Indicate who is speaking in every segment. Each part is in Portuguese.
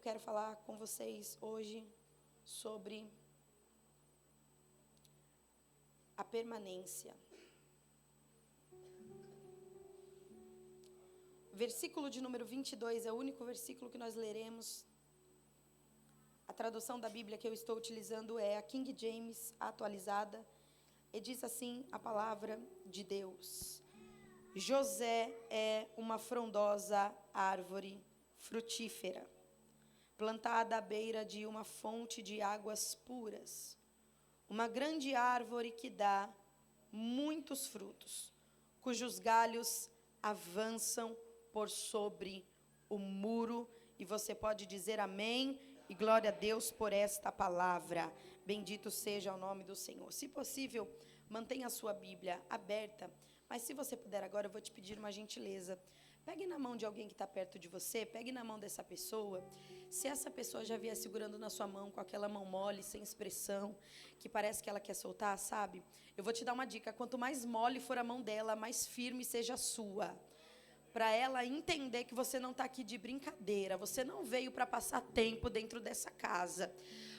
Speaker 1: quero falar com vocês hoje sobre a permanência. O versículo de número 22 é o único versículo que nós leremos. A tradução da Bíblia que eu estou utilizando é a King James atualizada. E diz assim a palavra de Deus: José é uma frondosa árvore frutífera, plantada à beira de uma fonte de águas puras, uma grande árvore que dá muitos frutos, cujos galhos avançam por sobre o muro. E você pode dizer amém e glória a Deus por esta palavra. Bendito seja o nome do Senhor. Se possível, mantenha a sua Bíblia aberta, mas se você puder agora, eu vou te pedir uma gentileza. Pegue na mão de alguém que está perto de você, pegue na mão dessa pessoa. Se essa pessoa já vier segurando na sua mão, com aquela mão mole, sem expressão, que parece que ela quer soltar, sabe? Eu vou te dar uma dica: quanto mais mole for a mão dela, mais firme seja a sua. Para ela entender que você não está aqui de brincadeira, você não veio para passar tempo dentro dessa casa.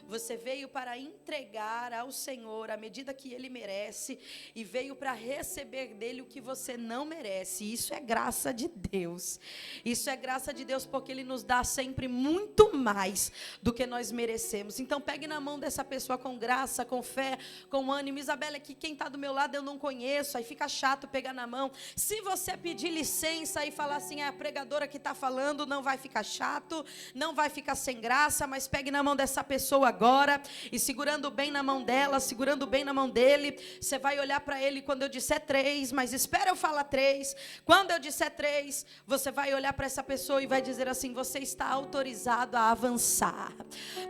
Speaker 1: Você veio para entregar ao Senhor a medida que Ele merece e veio para receber dEle o que você não merece. Isso é graça de Deus. Isso é graça de Deus porque Ele nos dá sempre muito mais do que nós merecemos. Então pegue na mão dessa pessoa com graça, com fé, com ânimo. Isabela, aqui quem está do meu lado eu não conheço, aí fica chato pegar na mão. Se você pedir licença e falar assim, é a pregadora que está falando, não vai ficar chato, não vai ficar sem graça, mas pegue na mão dessa pessoa agora, e segurando bem na mão dela, segurando bem na mão dele, você vai olhar para ele quando eu disser 3, mas espera eu falar 3, quando eu disser 3, você vai olhar para essa pessoa e vai dizer assim: você está autorizado a avançar.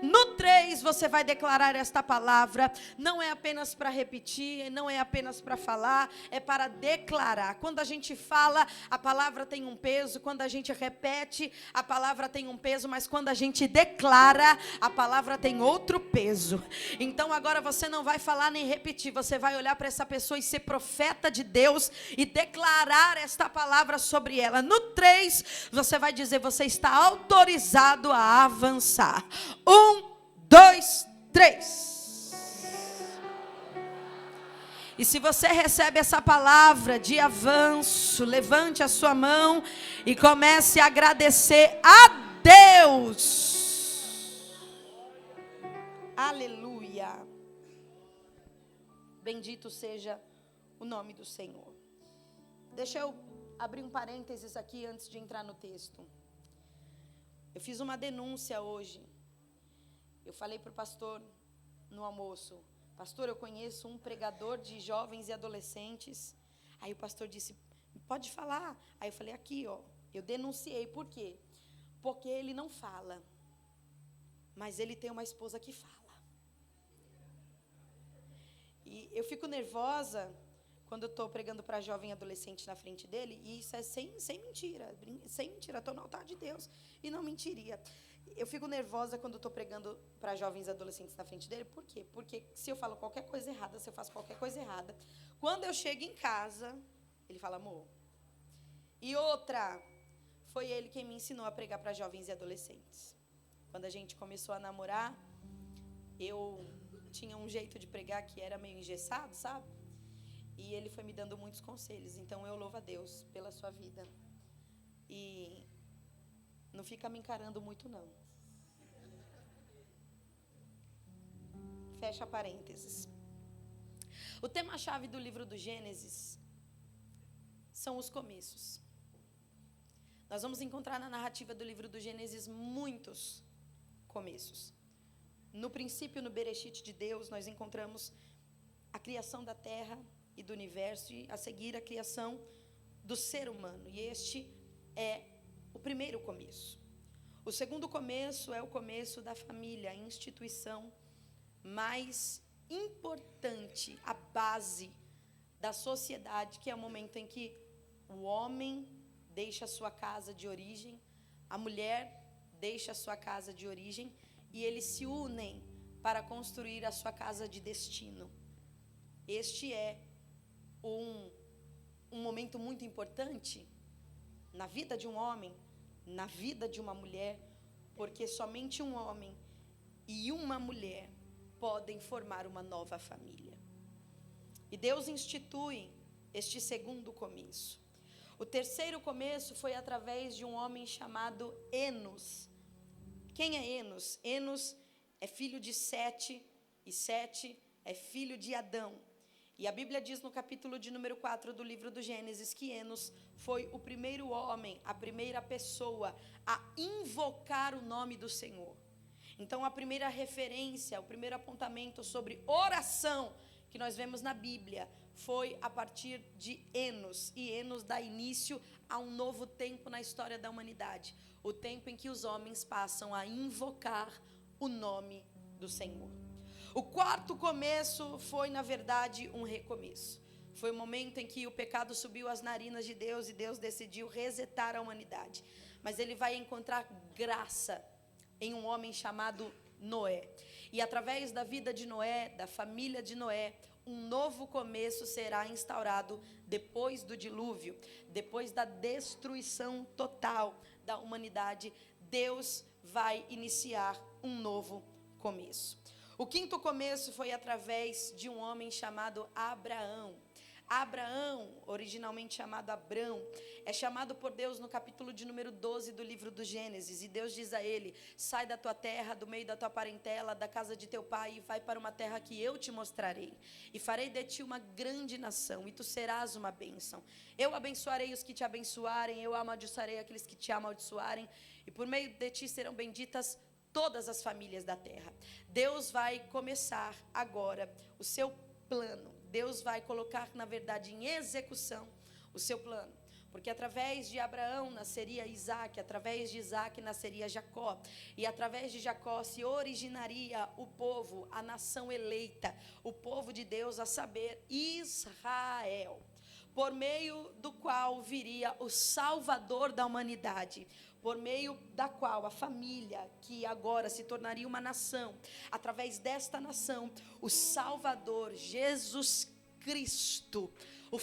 Speaker 1: No 3 você vai declarar esta palavra, não é apenas para repetir, não é apenas para falar, é para declarar. Quando a gente fala, a palavra tem um peso, quando a gente repete, a palavra tem um peso, mas quando a gente declara, a palavra tem outro peso. Então agora você não vai falar nem repetir, você vai olhar para essa pessoa e ser profeta de Deus e declarar esta palavra sobre ela. No 3, você vai dizer: você está autorizado a avançar. 1, 2, 3. E se você recebe essa palavra de avanço, levante a sua mão e comece a agradecer a Deus. Aleluia. Bendito seja o nome do Senhor. Deixa eu abrir um parênteses aqui antes de entrar no texto. Eu fiz uma denúncia hoje. Eu falei para o pastor no almoço: pastor, eu conheço um pregador de jovens e adolescentes. Aí o pastor disse: pode falar. Aí eu falei: aqui, ó, eu denunciei. Por quê? Porque ele não fala, mas ele tem uma esposa que fala. E eu fico nervosa quando eu estou pregando para jovem e adolescente na frente dele, e isso é sem mentira, estou no altar de Deus e não mentiria. Eu fico nervosa quando eu estou pregando para jovens e adolescentes na frente dele. Por quê? Porque se eu falo qualquer coisa errada, se eu faço qualquer coisa errada, quando eu chego em casa, ele fala: amor. E outra, foi ele quem me ensinou a pregar para jovens e adolescentes. Quando a gente começou a namorar, eu tinha um jeito de pregar que era meio engessado, sabe? E ele foi me dando muitos conselhos. Então eu louvo a Deus pela sua vida. E não fica me encarando muito, não. Fecha parênteses. O tema-chave do livro do Gênesis são os começos. Nós vamos encontrar na narrativa do livro do Gênesis muitos começos. No princípio, no Bereshit de Deus, nós encontramos a criação da terra e do universo, e a seguir a criação do ser humano. E este é o primeiro começo. O segundo começo é o começo da família, a instituição mais importante, a base da sociedade, que é o momento em que o homem deixa a sua casa de origem, a mulher deixa a sua casa de origem, e eles se unem para construir a sua casa de destino. Este é um momento muito importante na vida de um homem, na vida de uma mulher, porque somente um homem e uma mulher podem formar uma nova família. E Deus institui este segundo começo. O terceiro começo foi através de um homem chamado Enos. Quem é Enos? Enos é filho de Sete, e Sete é filho de Adão. E a Bíblia diz no capítulo de número 4 do livro do Gênesis que Enos foi o primeiro homem, a primeira pessoa a invocar o nome do Senhor. Então a primeira referência, o primeiro apontamento sobre oração que nós vemos na Bíblia foi a partir de Enos. E Enos dá início a um novo tempo na história da humanidade. O tempo em que os homens passam a invocar o nome do Senhor. O quarto começo foi, na verdade, um recomeço. Foi o momento em que o pecado subiu às narinas de Deus e Deus decidiu resetar a humanidade. Mas ele vai encontrar graça em um homem chamado Noé. E através da vida de Noé, da família de Noé, um novo começo será instaurado depois do dilúvio, depois da destruição total da humanidade. Deus vai iniciar um novo começo. O quinto começo foi através de um homem chamado Abraão. Abraão, originalmente chamado Abrão, é chamado por Deus no capítulo de número 12 do livro do Gênesis. E Deus diz a ele: sai da tua terra, do meio da tua parentela, da casa de teu pai, e vai para uma terra que eu te mostrarei. E farei de ti uma grande nação, e tu serás uma bênção. Eu abençoarei os que te abençoarem, eu amaldiçoarei aqueles que te amaldiçoarem, e por meio de ti serão benditas todas as famílias da terra. Deus vai começar agora o seu plano. Deus vai colocar, na verdade, em execução o seu plano. Porque através de Abraão nasceria Isaac, através de Isaac nasceria Jacó. E através de Jacó se originaria o povo, a nação eleita, o povo de Deus, a saber, Israel. Por meio do qual viria o Salvador da humanidade, por meio da qual a família, que agora se tornaria uma nação, através desta nação, o Salvador, Jesus Cristo, o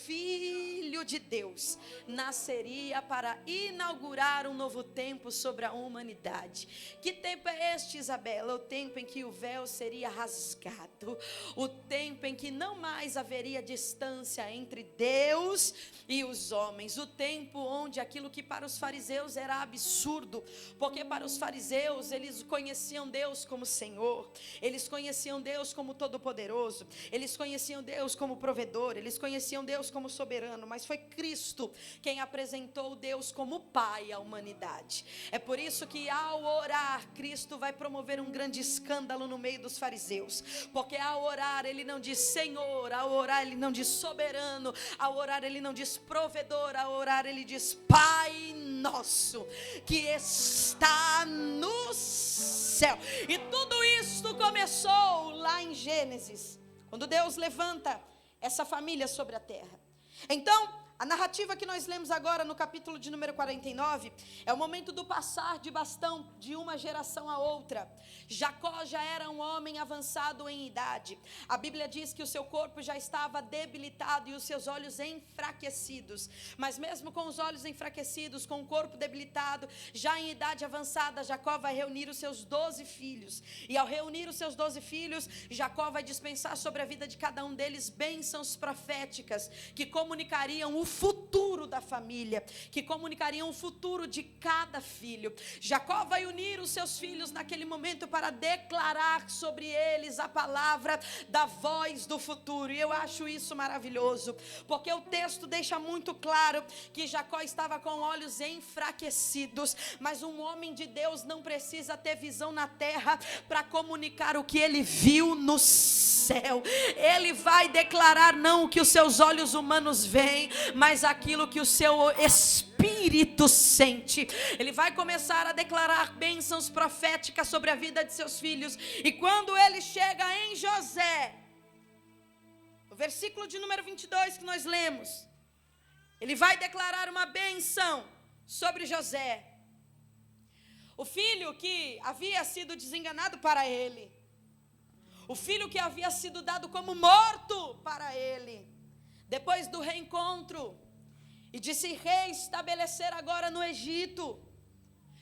Speaker 1: Filho de Deus, nasceria para inaugurar um novo tempo sobre a humanidade. Que tempo é este, Isabela? O tempo em que o véu seria rasgado, o tempo em que não mais haveria distância entre Deus e os homens, o tempo onde aquilo que para os fariseus era absurdo, porque para os fariseus eles conheciam Deus como Senhor, eles conheciam Deus como Todo-Poderoso, eles conheciam Deus como Provedor, eles conheciam Deus como soberano, mas foi Cristo quem apresentou Deus como Pai à humanidade. É por isso que ao orar, Cristo vai promover um grande escândalo no meio dos fariseus, porque ao orar ele não diz Senhor, ao orar ele não diz soberano, ao orar ele não diz provedor, ao orar ele diz Pai nosso que está no céu. E tudo isto começou lá em Gênesis, quando Deus levanta essa família sobre a terra. Então, a narrativa que nós lemos agora no capítulo de número 49 é o momento do passar de bastão de uma geração a outra. Jacó já era um homem avançado em idade. A Bíblia diz que o seu corpo já estava debilitado e os seus olhos enfraquecidos. Mas mesmo com os olhos enfraquecidos, com o corpo debilitado, já em idade avançada, Jacó vai reunir os seus 12 filhos. E ao reunir os seus 12 filhos, Jacó vai dispensar sobre a vida de cada um deles bênçãos proféticas que comunicariam o futuro da família, que comunicariam o futuro de cada filho. Jacó vai unir os seus filhos naquele momento para declarar sobre eles a palavra da voz do futuro. E eu acho isso maravilhoso, porque o texto deixa muito claro que Jacó estava com olhos enfraquecidos, mas um homem de Deus não precisa ter visão na terra para comunicar o que ele viu no céu. Ele vai declarar não o que os seus olhos humanos veem, mas aquilo que o seu espírito sente. Ele vai começar a declarar bênçãos proféticas sobre a vida de seus filhos. E quando ele chega em José, o versículo de número 22 que nós lemos, ele vai declarar uma bênção sobre José, o filho que havia sido desenganado para ele, o filho que havia sido dado como morto para ele. Depois do reencontro e de se reestabelecer agora no Egito,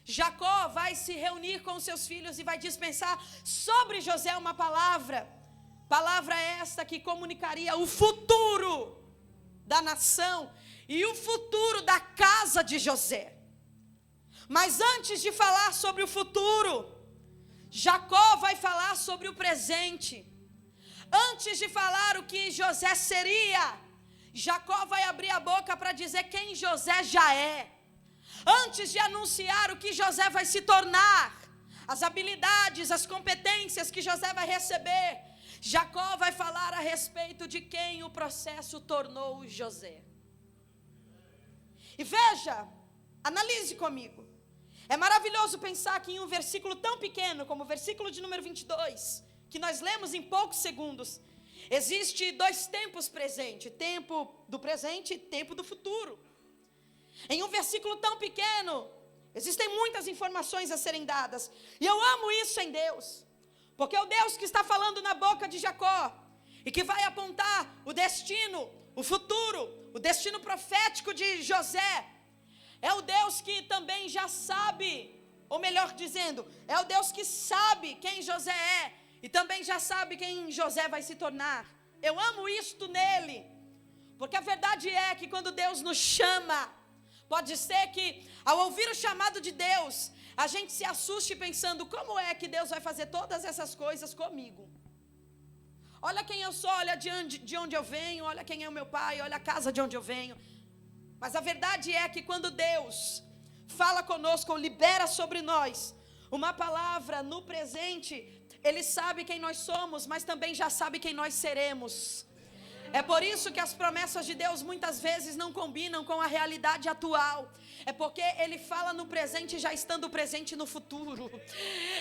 Speaker 1: Jacó vai se reunir com os seus filhos e vai dispensar sobre José uma palavra. Palavra esta que comunicaria o futuro da nação e o futuro da casa de José. Mas antes de falar sobre o futuro, Jacó vai falar sobre o presente. Antes de falar o que José seria, Jacó vai abrir a boca para dizer quem José já é. Antes de anunciar o que José vai se tornar, as habilidades, as competências que José vai receber, Jacó vai falar a respeito de quem o processo tornou José. E veja, analise comigo. É maravilhoso pensar que em um versículo tão pequeno como o versículo de número 22, que nós lemos em poucos segundos, existe dois tempos presentes, tempo do presente e tempo do futuro. Em um versículo tão pequeno, existem muitas informações a serem dadas. E eu amo isso em Deus, porque é o Deus que está falando na boca de Jacó e que vai apontar o destino, o futuro, o destino profético de José. É o Deus que também já sabe, ou melhor dizendo, é o Deus que sabe quem José é e também já sabe quem José vai se tornar. Eu amo isto nele, porque a verdade é que quando Deus nos chama, pode ser que ao ouvir o chamado de Deus, a gente se assuste pensando, como é que Deus vai fazer todas essas coisas comigo? Olha quem eu sou, olha de onde eu venho, olha quem é o meu pai, olha a casa de onde eu venho. Mas a verdade é que quando Deus fala conosco ou libera sobre nós uma palavra no presente, Ele sabe quem nós somos, mas também já sabe quem nós seremos. É por isso que as promessas de Deus muitas vezes não combinam com a realidade atual. É porque Ele fala no presente já estando presente no futuro.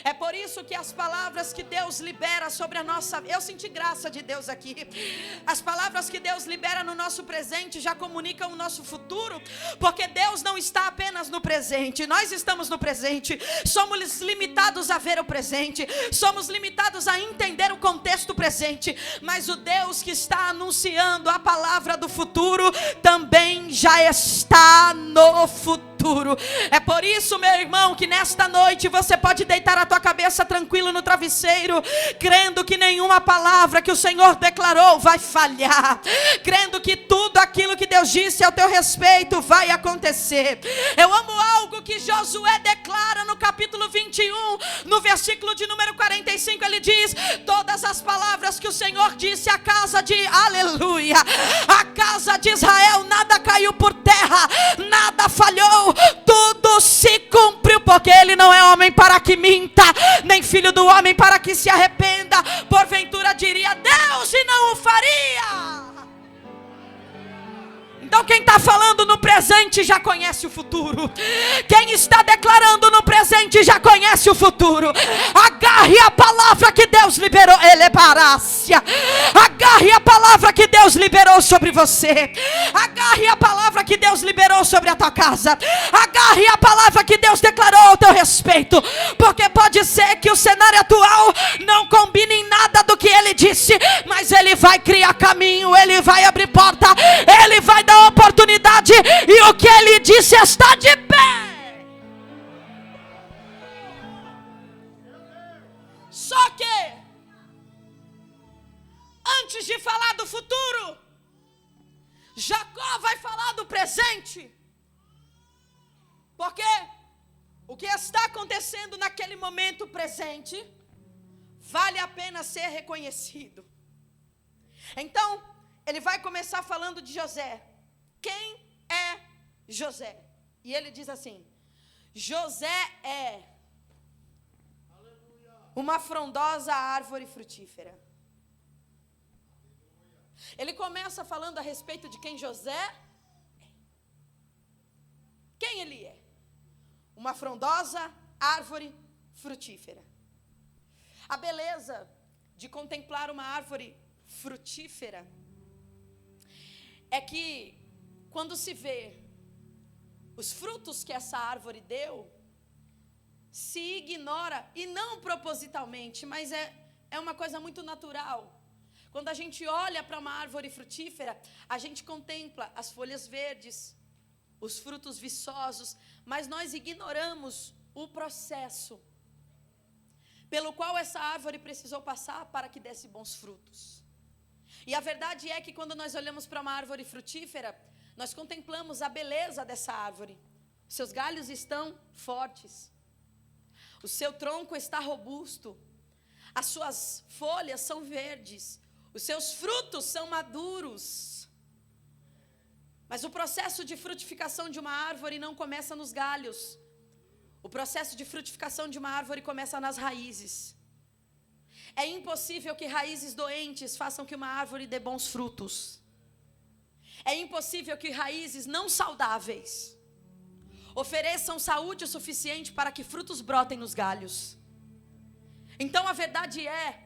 Speaker 1: É por isso que as palavras que Deus libera sobre a nossa... Eu senti graça de Deus aqui. As palavras que Deus libera no nosso presente já comunicam o nosso futuro. Porque Deus não está apenas no presente. Nós estamos no presente. Somos limitados a ver o presente. Somos limitados a entender o contexto presente. Mas o Deus que está anunciando a palavra do futuro também já está no futuro. É por isso, meu irmão, que nesta noite você pode deitar a tua cabeça tranquilo no travesseiro, crendo que nenhuma palavra que o Senhor declarou vai falhar, crendo que tudo aquilo que Deus disse ao teu respeito vai acontecer. Eu amo algo que Josué declara no capítulo 21, no versículo de número 45, ele diz: todas as palavras que o Senhor disse à casa de, aleluia, a casa de Israel, nada caiu por terra, nada falhou, tudo se cumpriu, porque Ele não é homem para que minta, nem filho do homem para que se arrependa. Porventura diria Deus e não o faria. Então quem está falando no presente já conhece o futuro. Quem está declarando no presente já conhece o futuro. Agarre a palavra que Deus liberou. Agarre a palavra que Deus liberou sobre você. Agarre a palavra que Deus liberou sobre a tua casa. Agarre a palavra que Deus declarou ao teu respeito. Porque pode ser que o cenário atual não combine em nada do que Ele disse, mas Ele vai criar caminho, Ele vai abrir porta, Ele vai dar oportunidade, e o que Ele disse está de pé. Só que antes de falar do futuro, Jacó vai falar do presente. Porque o que está acontecendo naquele momento presente vale a pena ser reconhecido. Então, ele vai começar falando de José. Quem é José? E ele diz assim: José é uma frondosa árvore frutífera. Ele começa falando a respeito de quem José é. Quem ele é? Uma frondosa árvore frutífera. A beleza de contemplar uma árvore frutífera é que quando se vê os frutos que essa árvore deu, se ignora, e não propositalmente, mas é uma coisa muito natural. Quando a gente olha para uma árvore frutífera, a gente contempla as folhas verdes, os frutos viçosos, mas nós ignoramos o processo pelo qual essa árvore precisou passar para que desse bons frutos. E a verdade é que quando nós olhamos para uma árvore frutífera, nós contemplamos a beleza dessa árvore. Seus galhos estão fortes, o seu tronco está robusto, as suas folhas são verdes, os seus frutos são maduros. Mas o processo de frutificação de uma árvore não começa nos galhos. O processo de frutificação de uma árvore começa nas raízes. É impossível que raízes doentes façam que uma árvore dê bons frutos. É impossível que raízes não saudáveis ofereçam saúde o suficiente para que frutos brotem nos galhos. Então a verdade é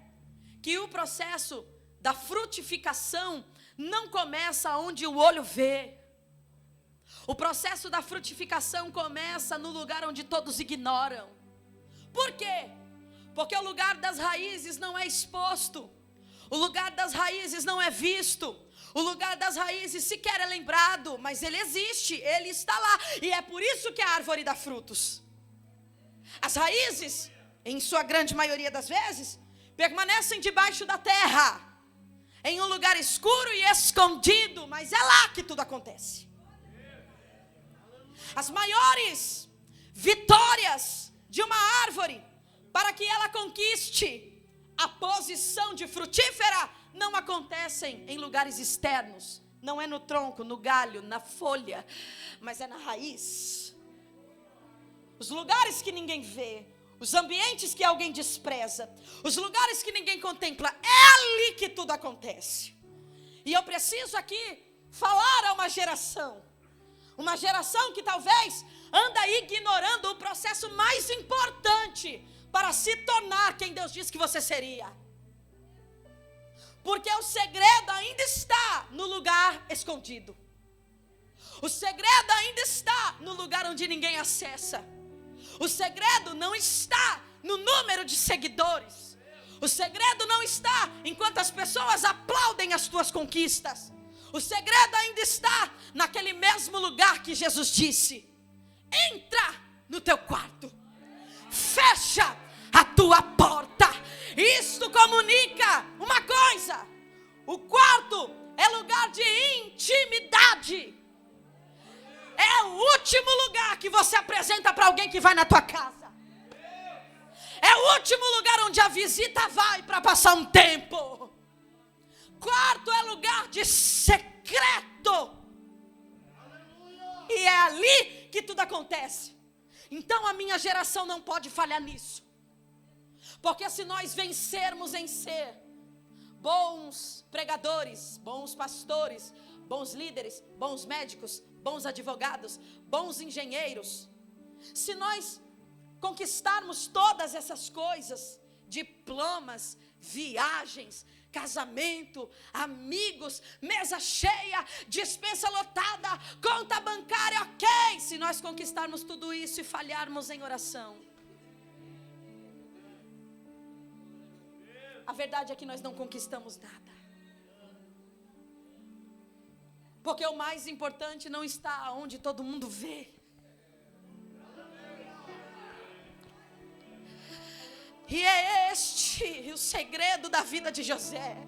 Speaker 1: que o processo da frutificação não começa onde o olho vê. O processo da frutificação começa no lugar onde todos ignoram. Por quê? Porque o lugar das raízes não é exposto. O lugar das raízes não é visto. O lugar das raízes sequer é lembrado, mas ele existe, ele está lá. E é por isso que a árvore dá frutos. As raízes, em sua grande maioria das vezes, permanecem debaixo da terra, em um lugar escuro e escondido, mas é lá que tudo acontece. As maiores vitórias de uma árvore, para que ela conquiste a posição de frutífera, não acontecem em lugares externos. Não é no tronco, no galho, na folha, mas é na raiz. Os lugares que ninguém vê, os ambientes que alguém despreza, os lugares que ninguém contempla, é ali que tudo acontece. E eu preciso aqui falar a uma geração que talvez anda ignorando o processo mais importante para se tornar quem Deus disse que você seria. Porque o segredo ainda está no lugar escondido. O segredo ainda está no lugar onde ninguém acessa. O segredo não está no número de seguidores. O segredo não está enquanto as pessoas aplaudem as tuas conquistas. O segredo ainda está naquele mesmo lugar que Jesus disse: entra no teu quarto, fecha a tua porta. Isto comunica uma coisa: o quarto é lugar de intimidade. É o último lugar que você apresenta para alguém que vai na tua casa. É o último lugar onde a visita vai para passar um tempo. Quarto é lugar de secreto. E é ali que tudo acontece. Então a minha geração não pode falhar nisso. Porque se nós vencermos em ser bons pregadores, bons pastores, bons líderes, bons médicos, bons advogados, bons engenheiros, se nós conquistarmos todas essas coisas, diplomas, viagens, casamento, amigos, mesa cheia, despensa lotada, conta bancária, ok, se nós conquistarmos tudo isso e falharmos em oração, a verdade é que nós não conquistamos nada. Porque o mais importante não está onde todo mundo vê. E é este o segredo da vida de José.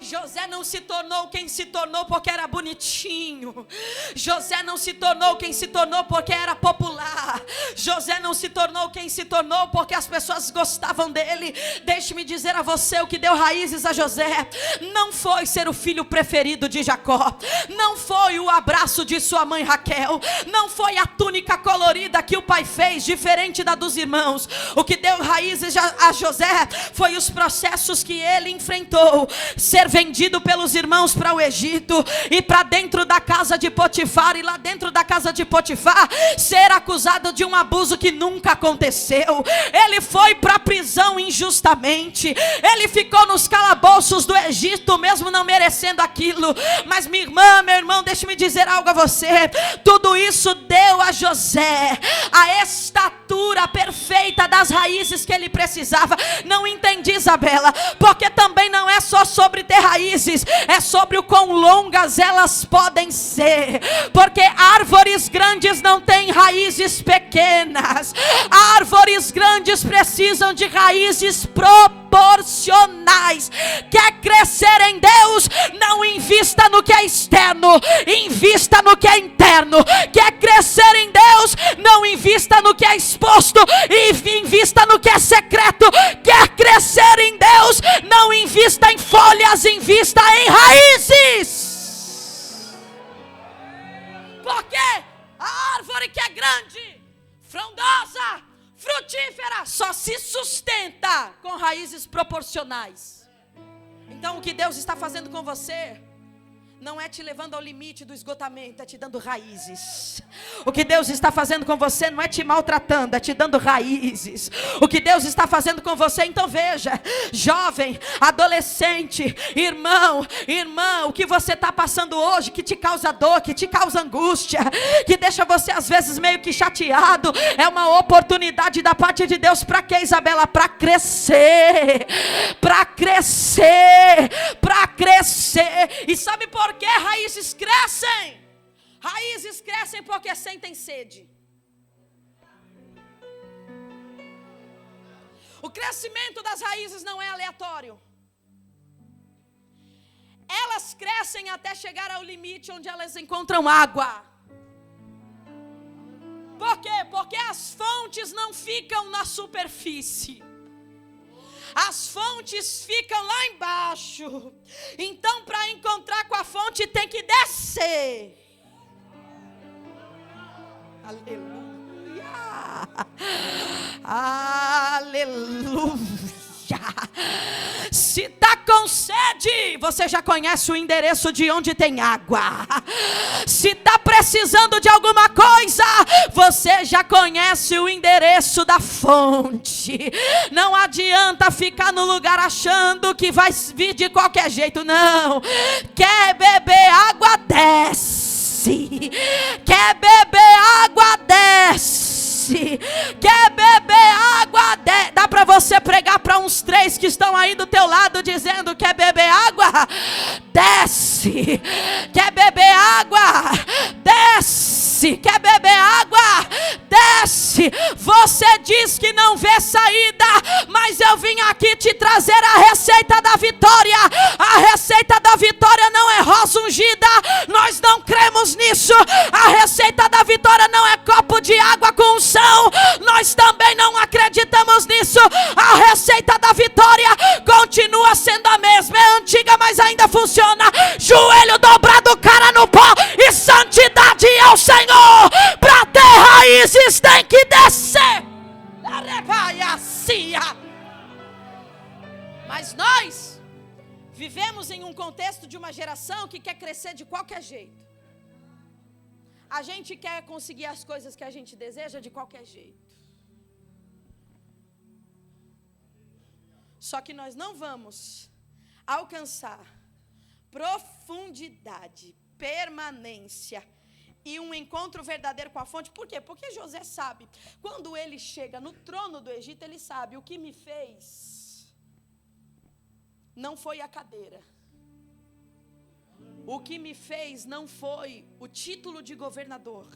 Speaker 1: José não se tornou quem se tornou porque era bonitinho. José não se tornou quem se tornou porque era popular. José não se tornou quem se tornou porque as pessoas gostavam dele. Deixe-me dizer a você, o que deu raízes a José não foi ser o filho preferido de Jacó, não foi o abraço de sua mãe Raquel, não foi a túnica colorida que o pai fez, diferente da dos irmãos. O que deu raízes a José foi os processos que ele enfrentou. Ser vendido pelos irmãos para o Egito, e para dentro da casa de Potifar, e lá dentro da casa de Potifar ser acusado de um abuso que nunca aconteceu. Ele foi para a prisão injustamente, ele ficou nos calabouços do Egito mesmo não merecendo aquilo. Mas minha irmã, meu irmão, deixe-me dizer algo a você: tudo isso deu a José a estatura perfeita das raízes que ele precisava. Não entendi, Isabela, porque também não é só sobre ter raízes, é sobre o quão longas elas podem ser, porque árvores grandes não têm raízes pequenas. Árvores grandes precisam de raízes proporcionais. Quer crescer em Deus? Não invista no que é externo, invista no que é interno. Quer crescer em Deus? Não invista no que é exposto, invista no que é secreto. Quer crescer em Deus? Não invista em folhas, invista em raízes. Porque a árvore que é grande, frondosa, frutífera, só se sustenta com raízes proporcionais. Então o que Deus está fazendo com você não é te levando ao limite do esgotamento, é te dando raízes. O que Deus está fazendo com você não é te maltratando, é te dando raízes. O que Deus está fazendo com você, então veja, jovem, adolescente, irmão, irmã, o que você está passando hoje, que te causa dor, que te causa angústia, que deixa você às vezes meio que chateado, é uma oportunidade da parte de Deus. Para quê, Isabela? Para crescer, para crescer, para crescer. E sabe por que raízes crescem? Raízes crescem porque sentem sede. O crescimento das raízes não é aleatório. Elas crescem até chegar ao limite onde elas encontram água. Por quê? Porque as fontes não ficam na superfície. As fontes ficam lá embaixo. Então, para encontrar com a fonte, tem que descer. Aleluia. Aleluia. Se está com sede, você já conhece o endereço de onde tem água. Se está precisando de alguma coisa, você já conhece o endereço da fonte. Não adianta ficar no lugar achando que vai vir de qualquer jeito, não. Quer beber água, desce. Quer beber água, desce. Quer beber água? Dá para você pregar para uns 3 que estão aí do teu lado dizendo: quer beber água? Desce. Quer beber água? Desce. Quer beber água? Desce. Você diz que não vê saída, mas eu vim aqui te trazer a receita da vitória. A receita da vitória não é rosa ungida, nós não cremos nisso. A receita da vitória não é copo de água com unção, nós também não acreditamos nisso. A receita da vitória continua sendo a mesma, é antiga, mas ainda funciona. Joelho dobrado, cara no pó e santidade ao Senhor. Para ter raízes tem que descer. Mas nós vivemos em um contexto de uma geração que quer crescer de qualquer jeito. A gente quer conseguir as coisas que a gente deseja de qualquer jeito. Só que nós não vamos alcançar profundidade, permanência e um encontro verdadeiro com a fonte. Por quê? Porque José sabe, quando ele chega no trono do Egito, ele sabe: o que me fez não foi a cadeira. O que me fez não foi o título de governador.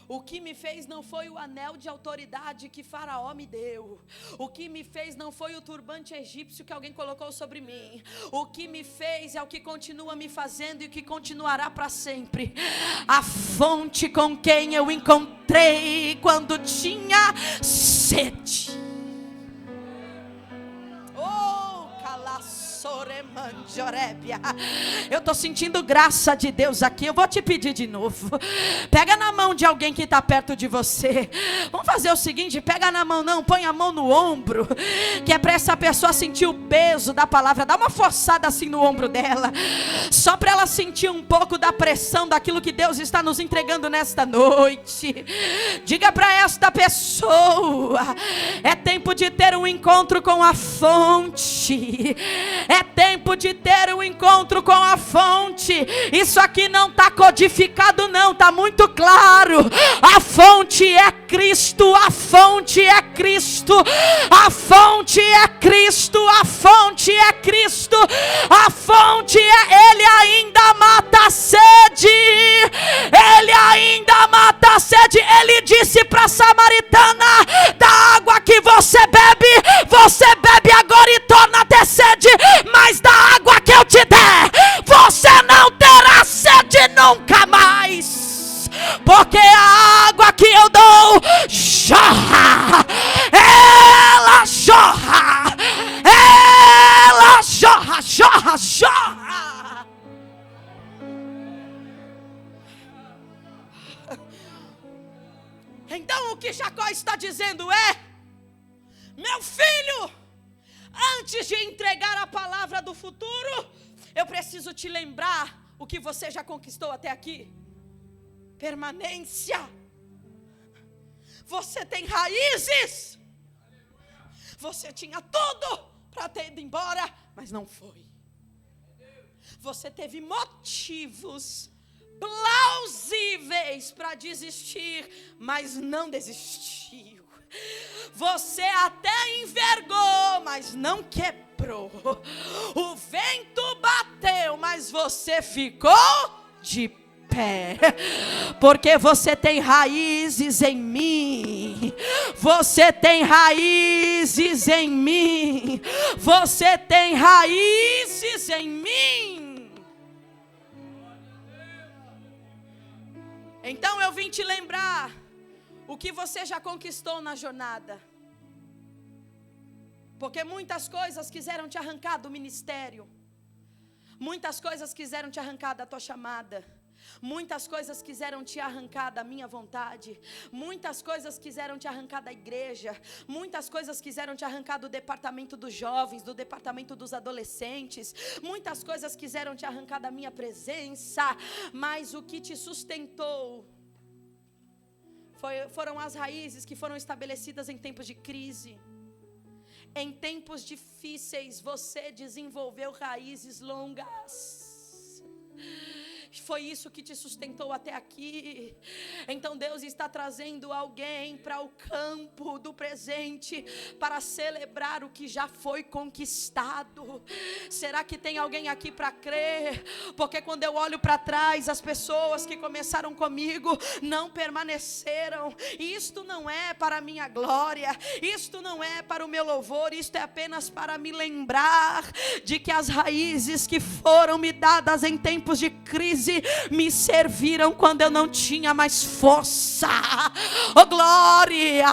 Speaker 1: O que me fez não foi o anel de autoridade que Faraó me deu. O que me fez não foi o turbante egípcio que alguém colocou sobre mim. O que me fez é o que continua me fazendo e o que continuará para sempre. A fonte com quem eu encontrei quando tinha sede. Eu estou sentindo graça de Deus aqui. Eu vou te pedir de novo. Pega na mão de alguém que está perto de você. Vamos fazer o seguinte: pega na mão não, põe a mão no ombro, que é para essa pessoa sentir o peso da palavra. Dá uma forçada assim no ombro dela, só para ela sentir um pouco da pressão daquilo que Deus está nos entregando nesta noite. Diga para esta pessoa: é tempo de ter um encontro com a fonte. É tempo de
Speaker 2: de ter um encontro com a fonte. Isso aqui não está codificado não, está muito claro. A fonte é Cristo, a fonte é Cristo, a fonte é Cristo, a fonte é Cristo, a fonte é Ele. Ainda mata a sede, Ele ainda mata a sede. Ele disse para a samaritana: da água que você bebe agora e torna a ter sede, mas da água que eu te der, você não terá sede nunca mais, porque a água que eu dou jorra, ela jorra, ela jorra, jorra, jorra. Então o que Jacó está dizendo é: meu filho, antes de entregar a palavra do futuro, eu preciso te lembrar o que você já conquistou até aqui. Permanência. Você tem raízes. Você tinha tudo para ter ido embora, mas não foi. Você teve motivos plausíveis para desistir, mas não desistiu. Você até envergou, mas não quebrou. O vento bateu, mas você ficou de pé, porque você tem raízes em mim. Você tem raízes em mim. Você tem raízes em mim. Então eu vim te lembrar o que você já conquistou na jornada. Porque muitas coisas quiseram te arrancar do ministério. Muitas coisas quiseram te arrancar da tua chamada. Muitas coisas quiseram te arrancar da minha vontade. Muitas coisas quiseram te arrancar da igreja. Muitas coisas quiseram te arrancar do departamento dos jovens, do departamento dos adolescentes. Muitas coisas quiseram te arrancar da minha presença. Mas o que te sustentou foram as raízes que foram estabelecidas em tempos de crise. Em tempos difíceis, você desenvolveu raízes longas. Foi isso que te sustentou até aqui. Então Deus está trazendo alguém para o campo do presente para celebrar o que já foi conquistado. Será que tem alguém aqui para crer? Porque quando eu olho para trás, as pessoas que começaram comigo não permaneceram. Isto não é para a minha glória, isto não é para o meu louvor, isto é apenas para me lembrar de que as raízes que foram me dadas em tempos de crise me serviram quando eu não tinha mais força. Oh glória,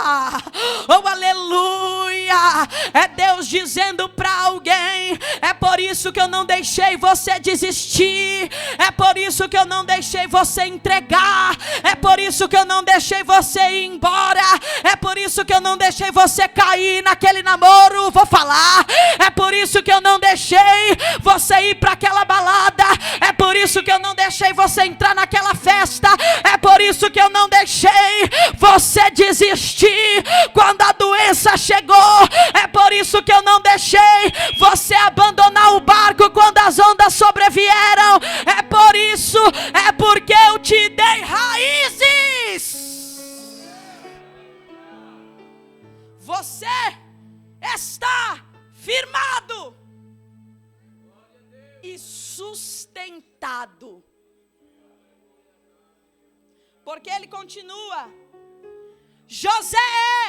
Speaker 2: oh aleluia. É Deus dizendo para alguém: é por isso que eu não deixei você desistir, é por isso que eu não deixei você entregar, é por isso que eu não deixei você ir embora, é por isso que eu não deixei você cair naquele namoro. Vou falar, é por isso que eu não deixei você ir para aquela balada, é por isso que eu não deixei você entrar naquela festa, é por isso que eu não deixei você desistir quando a doença chegou, é por isso que eu não deixei você abandonar o barco quando as ondas sobrevieram, é por isso, é porque eu te dei raízes. Você está firmado e sustentado. Porque ele continua: José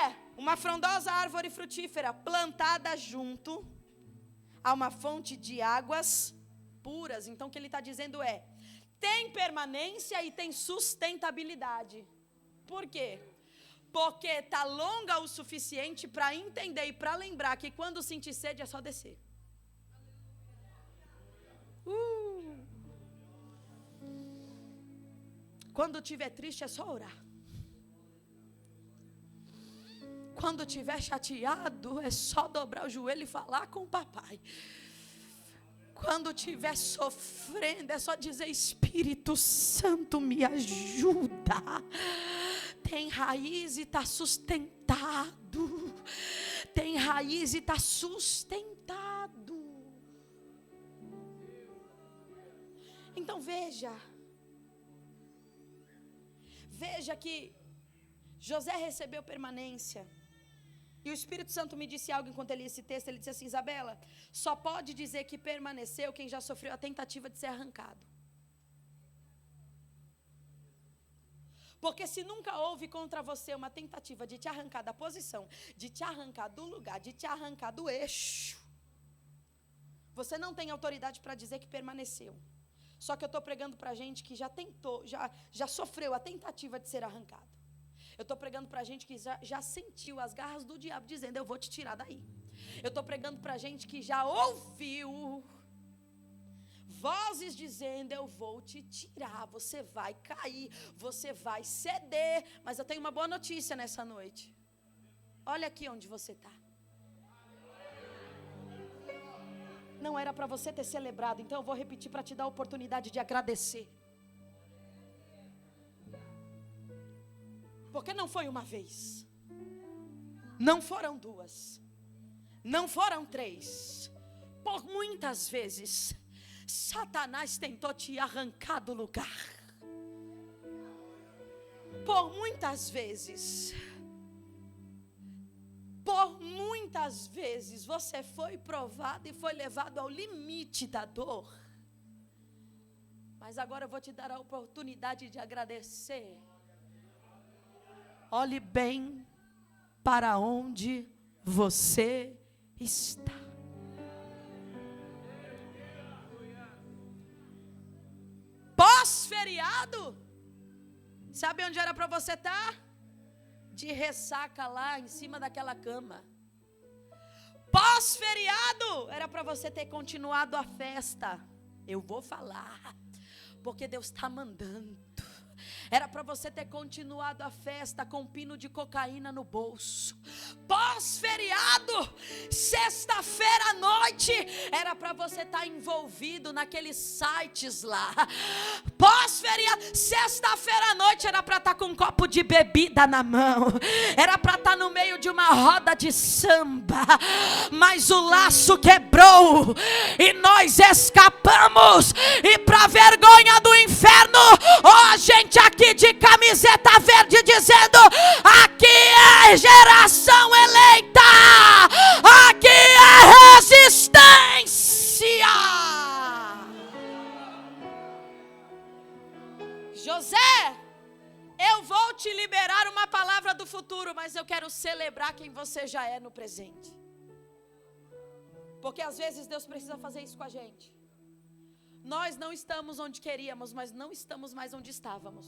Speaker 2: é uma frondosa árvore frutífera plantada junto a uma fonte de águas puras. Então o que ele está dizendo é: tem permanência e tem sustentabilidade. Por quê? Porque está longa o suficiente para entender e para lembrar que quando sentir sede é só descer. Quando estiver triste é só orar. Quando estiver chateado é só dobrar o joelho e falar com o papai. Quando estiver sofrendo é só dizer: Espírito Santo, me ajuda. Tem raiz e está sustentado. Tem raiz e está sustentado. Então veja que José recebeu permanência. E o Espírito Santo me disse algo enquanto ele lia esse texto. Ele disse assim: Isabela, só pode dizer que permaneceu quem já sofreu a tentativa de ser arrancado. Porque se nunca houve contra você uma tentativa de te arrancar da posição, de te arrancar do lugar, de te arrancar do eixo, você não tem autoridade para dizer que permaneceu. Só que eu estou pregando para gente que já tentou, já sofreu a tentativa de ser arrancado. Eu estou pregando para gente que já sentiu as garras do diabo dizendo: eu vou te tirar daí. Eu estou pregando para gente que já ouviu vozes dizendo: eu vou te tirar, você vai cair, você vai ceder. Mas eu tenho uma boa notícia nessa noite. Olha aqui onde você está. Não era para você ter celebrado, então eu vou repetir para te dar a oportunidade de agradecer. Porque não foi uma vez, não foram duas, não foram três, por muitas vezes Satanás tentou te arrancar do lugar. Por muitas vezes você foi provado e foi levado ao limite da dor. Mas agora eu vou te dar a oportunidade de agradecer. Olhe bem para onde você está. Pós-feriado, sabe onde era para você estar? De ressaca lá em cima daquela cama. Pós-feriado, era para você ter continuado a festa. Eu vou falar, porque Deus está mandando. Era para você ter continuado a festa com um pino de cocaína no bolso. Pós-feriado, sexta-feira à noite, era para você estar envolvido naqueles sites lá. Pós-feriado, sexta-feira à noite, era para estar com um copo de bebida na mão. Era para estar no meio de uma roda de samba. Mas o laço quebrou e nós escapamos. E para vergonha do inferno, a gente aqui de camiseta verde dizendo: aqui é geração eleita, aqui é resistência. José, eu vou te liberar uma palavra do futuro, mas eu quero celebrar quem você já é no presente. Porque às vezes Deus precisa fazer isso com a gente. Nós não estamos onde queríamos, mas não estamos mais onde estávamos.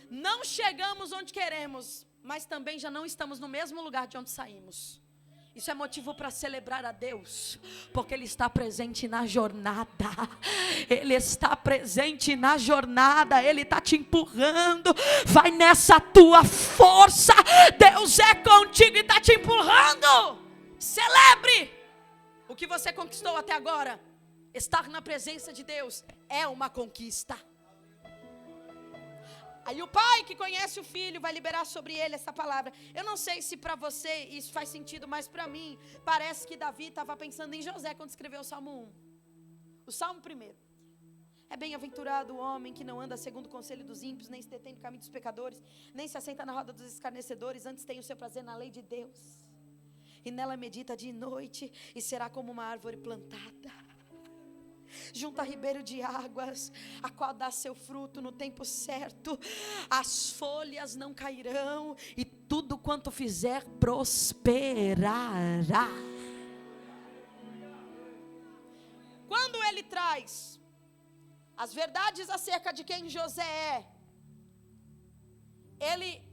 Speaker 2: Não chegamos onde queremos, mas também já não estamos no mesmo lugar de onde saímos. Isso é motivo para celebrar a Deus, porque Ele está presente na jornada. Ele está presente na jornada. Ele está te empurrando. Vai nessa tua força. Deus é contigo e está te empurrando. Celebre o que você conquistou até agora. Estar na presença de Deus é uma conquista. Aí o pai que conhece o filho vai liberar sobre ele essa palavra. Eu não sei se para você isso faz sentido, mas para mim parece que Davi estava pensando em José quando escreveu o Salmo 1. O Salmo 1. É bem-aventurado o homem que não anda segundo o conselho dos ímpios, nem se detém no caminho dos pecadores, nem se assenta na roda dos escarnecedores, antes tem o seu prazer na lei de Deus. E nela medita de noite, e será como uma árvore plantada junto a ribeiro de águas, a qual dá seu fruto no tempo certo, as folhas não cairão, e tudo quanto fizer prosperará. Quando ele traz as verdades acerca de quem José é, ele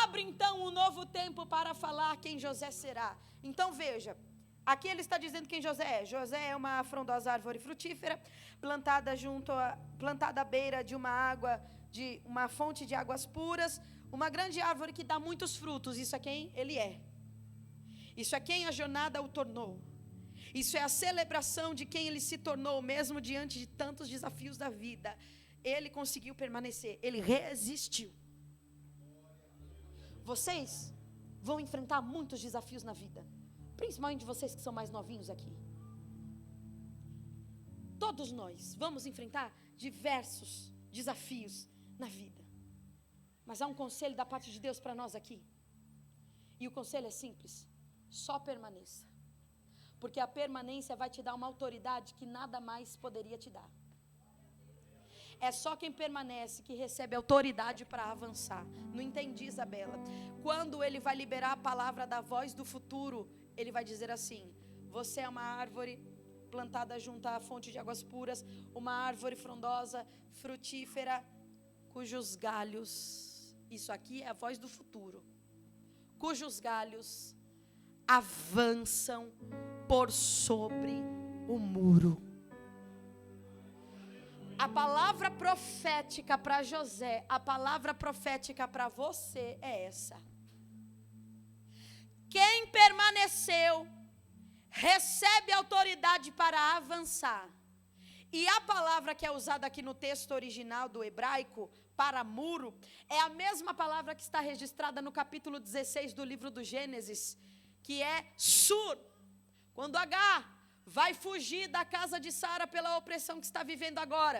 Speaker 2: abre então um novo tempo para falar quem José será. Então veja, aqui ele está dizendo quem José é. José é uma frondosa árvore frutífera, plantada à beira de uma fonte de águas puras, uma grande árvore que dá muitos frutos. Isso é quem ele é. Isso é quem a jornada o tornou. Isso é a celebração de quem ele se tornou, mesmo diante de tantos desafios da vida. Ele conseguiu permanecer, ele resistiu. Vocês vão enfrentar muitos desafios na vida. Principalmente vocês que são mais novinhos aqui. Todos nós vamos enfrentar diversos desafios na vida. Mas há um conselho da parte de Deus para nós aqui. E o conselho é simples: só permaneça. Porque a permanência vai te dar uma autoridade que nada mais poderia te dar. É só quem permanece que recebe autoridade para avançar. Não entendi, Isabela. Quando ele vai liberar a palavra da voz do futuro, ele vai dizer assim: você é uma árvore plantada junto à fonte de águas puras, uma árvore frondosa, frutífera, cujos galhos, isso aqui é a voz do futuro, cujos galhos avançam por sobre o muro. A palavra profética para José, a palavra profética para você é essa: quem permaneceu recebe autoridade para avançar. E a palavra que é usada aqui no texto original do hebraico para muro é a mesma palavra que está registrada no capítulo 16 do livro do Gênesis, que é Sur. Quando Agar vai fugir da casa de Sara pela opressão que está vivendo agora,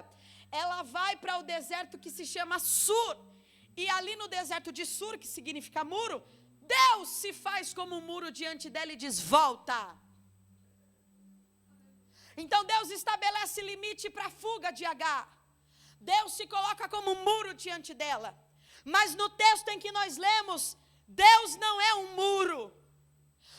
Speaker 2: ela vai para o deserto que se chama Sur. E ali no deserto de Sur, que significa muro, Deus se faz como um muro diante dela e diz: volta. Então Deus estabelece limite para a fuga de Agar. Deus se coloca como um muro diante dela. Mas no texto em que nós lemos, Deus não é um muro.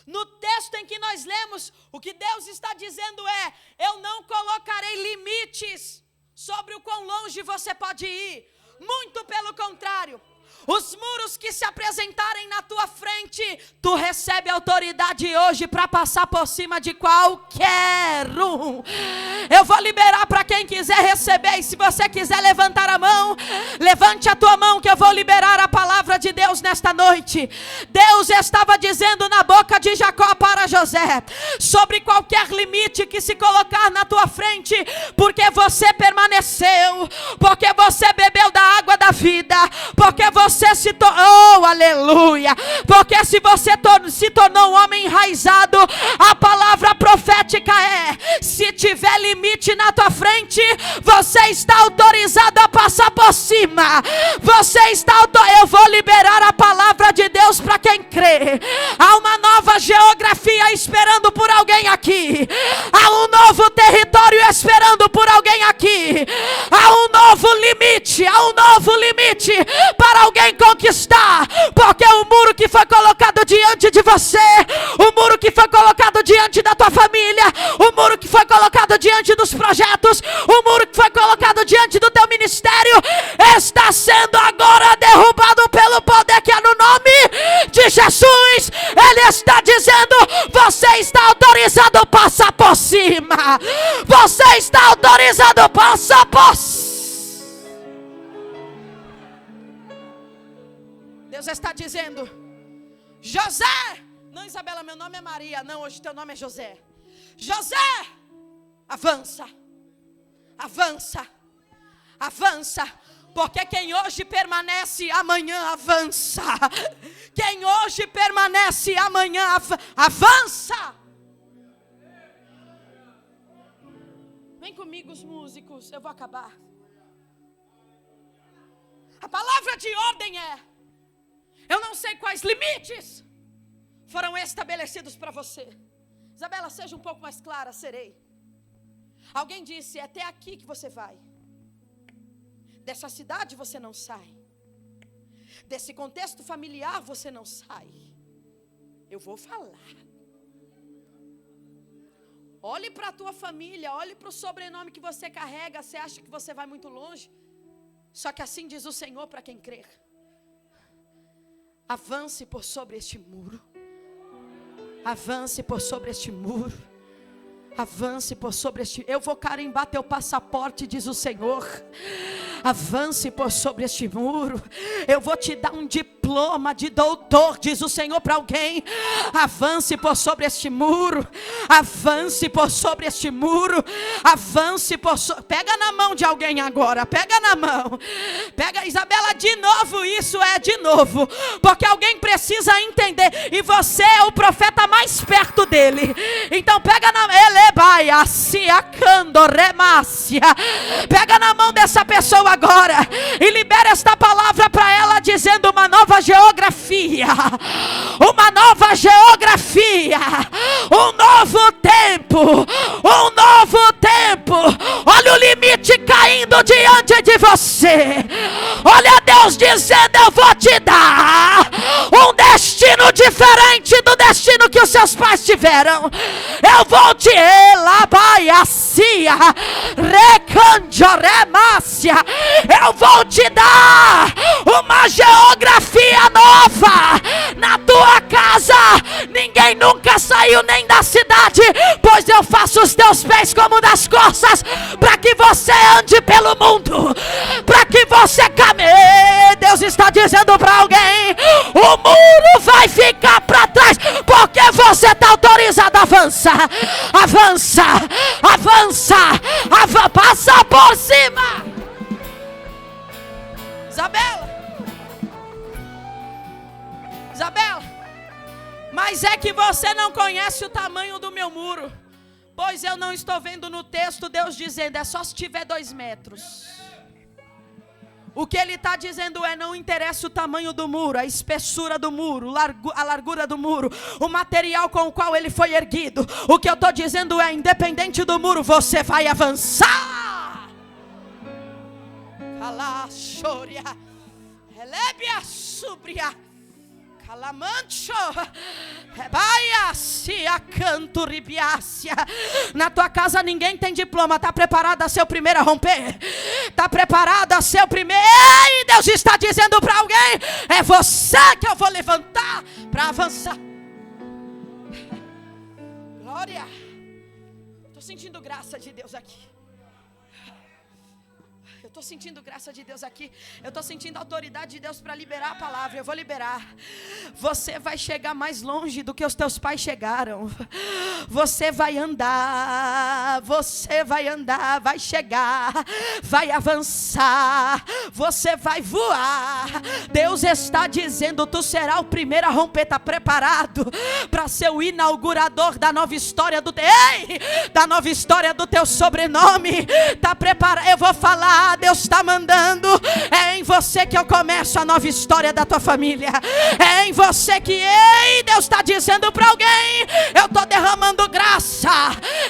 Speaker 2: No texto em que nós lemos, o que Deus está dizendo é: eu não colocarei limites sobre o quão longe você pode ir. Muito pelo contrário. Os muros que se apresentarem na tua frente, tu recebe autoridade hoje para passar por cima de qualquer um. Eu vou liberar para quem quiser receber. E se você quiser levantar a mão, levante a tua mão que eu vou liberar a palavra de Deus nesta noite. Deus estava dizendo na boca de Jacó para José: sobre qualquer limite que se colocar na tua frente, porque você permaneceu, porque você bebeu da água da vida, porque você se tornou, oh, aleluia, porque se você se tornou um homem enraizado, a palavra profética é: se tiver limite na tua frente, você está autorizado a passar por cima. Você está eu vou liberar a palavra de Deus para quem crê. Há uma nova geografia esperando por alguém aqui. Há um novo território esperando por alguém aqui. Há um novo limite, para alguém conquistar, porque o muro que foi colocado diante de você, o muro que foi colocado diante da tua família, o muro que foi colocado diante dos projetos, o muro que foi colocado diante do teu ministério, está sendo agora derrubado pelo poder que é no nome de Jesus. Ele está dizendo: você está autorizado a passar por cima, você está autorizado a passar por cima. Deus está dizendo: José, não, Isabela, meu nome é Maria, não, hoje teu nome é José. José, avança, avança, avança, porque quem hoje permanece, amanhã avança. Quem hoje permanece, amanhã avança. Vem comigo os músicos, eu vou acabar. A palavra de ordem é: eu não sei quais limites foram estabelecidos para você. Isabela, seja um pouco mais clara. Serei. Alguém disse: é até aqui que você vai. Dessa cidade você não sai. Desse contexto familiar você não sai. Eu vou falar. Olhe para a tua família, olhe para o sobrenome que você carrega. Você acha que você vai muito longe? Só que assim diz o Senhor para quem crer: avance por sobre este muro. Avance por sobre este muro. Avance por sobre este... Eu vou carimbar teu passaporte, diz o Senhor. Avance por sobre este muro. Eu vou te dar um diploma diploma de doutor, diz o Senhor para alguém. Avance por sobre este muro. Avance por sobre este muro. Avance por sobre... Pega na mão de alguém agora. Pega na mão. Pega, Isabela, de novo. Isso é de novo. Porque alguém precisa entender. E você é o profeta mais perto dele. Então pega na mão. Pega na mão dessa pessoa agora. E libera esta palavra para ela, dizendo uma nova geografia. Uma nova geografia. Um novo tempo. Um novo tempo. Olha o limite caindo diante de você. Olha Deus dizendo: eu vou te dar um destino diferente do destino que os seus pais tiveram. Eu vou te eu vou te dar uma geografia nova na tua casa. Ninguém nunca saiu nem da cidade, pois eu faço os teus pés como das corças, para que você ande pelo mundo, para que você caminhe. Deus está dizendo para alguém: o muro vai ficar para trás, porque você está autorizado a avançar. Avança, avança, passa por cima. Isabela, mas é que você não conhece o tamanho do meu muro, pois eu não estou vendo no texto Deus dizendo: é só se tiver 2 metros. O que ele está dizendo é: não interessa o tamanho do muro, a espessura do muro, a largura do muro, o material com o qual ele foi erguido. O que eu estou dizendo é: independente do muro, você vai avançar. Calachória, elébia súbria, calamancho, rebaia, se acanto ribiácia. Na tua casa ninguém tem diploma. Está preparado a ser o primeiro a romper? Está preparado a ser o primeiro? E Deus está dizendo para alguém: é você que eu vou levantar para avançar. Glória. Estou sentindo graça de Deus aqui. Eu estou sentindo graça de Deus aqui. Eu estou sentindo a autoridade de Deus para liberar a palavra. Eu vou liberar. Você vai chegar mais longe do que os teus pais chegaram. Você vai andar. Você vai andar. Vai chegar. Vai avançar. Você vai voar. Deus está dizendo: tu serás o primeiro a romper. Está preparado para ser o inaugurador da nova história do da nova história do teu sobrenome. Está preparado. Eu vou falar. Deus está mandando. É em você que eu começo a nova história da tua família. É em você que Deus está dizendo para alguém: eu estou derramando graça,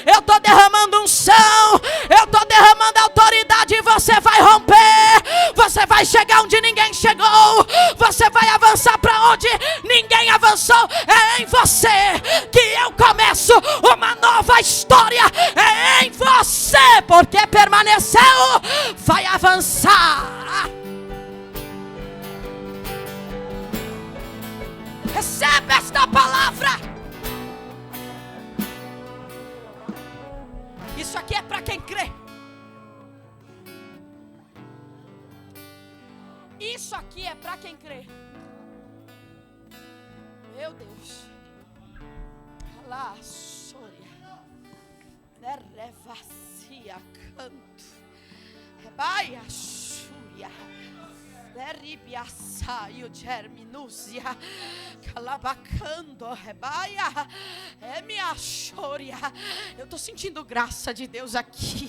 Speaker 2: eu estou derramando unção, eu estou derramando autoridade. E você vai romper. Você vai chegar onde ninguém chegou. Você vai avançar para onde ninguém avançou. É em você que eu começo uma nova história. É em você, porque permaneceu, vai avançar. Recebe esta palavra. Isso aqui é para quem crê. Isso aqui é para quem crê. Meu Deus. Lá, Sôria. Nerevacia canto. Rebaia, Súria. Deribia saio germinúzia. Calabacando, rebaia. É minha chória. Eu estou sentindo graça de Deus aqui.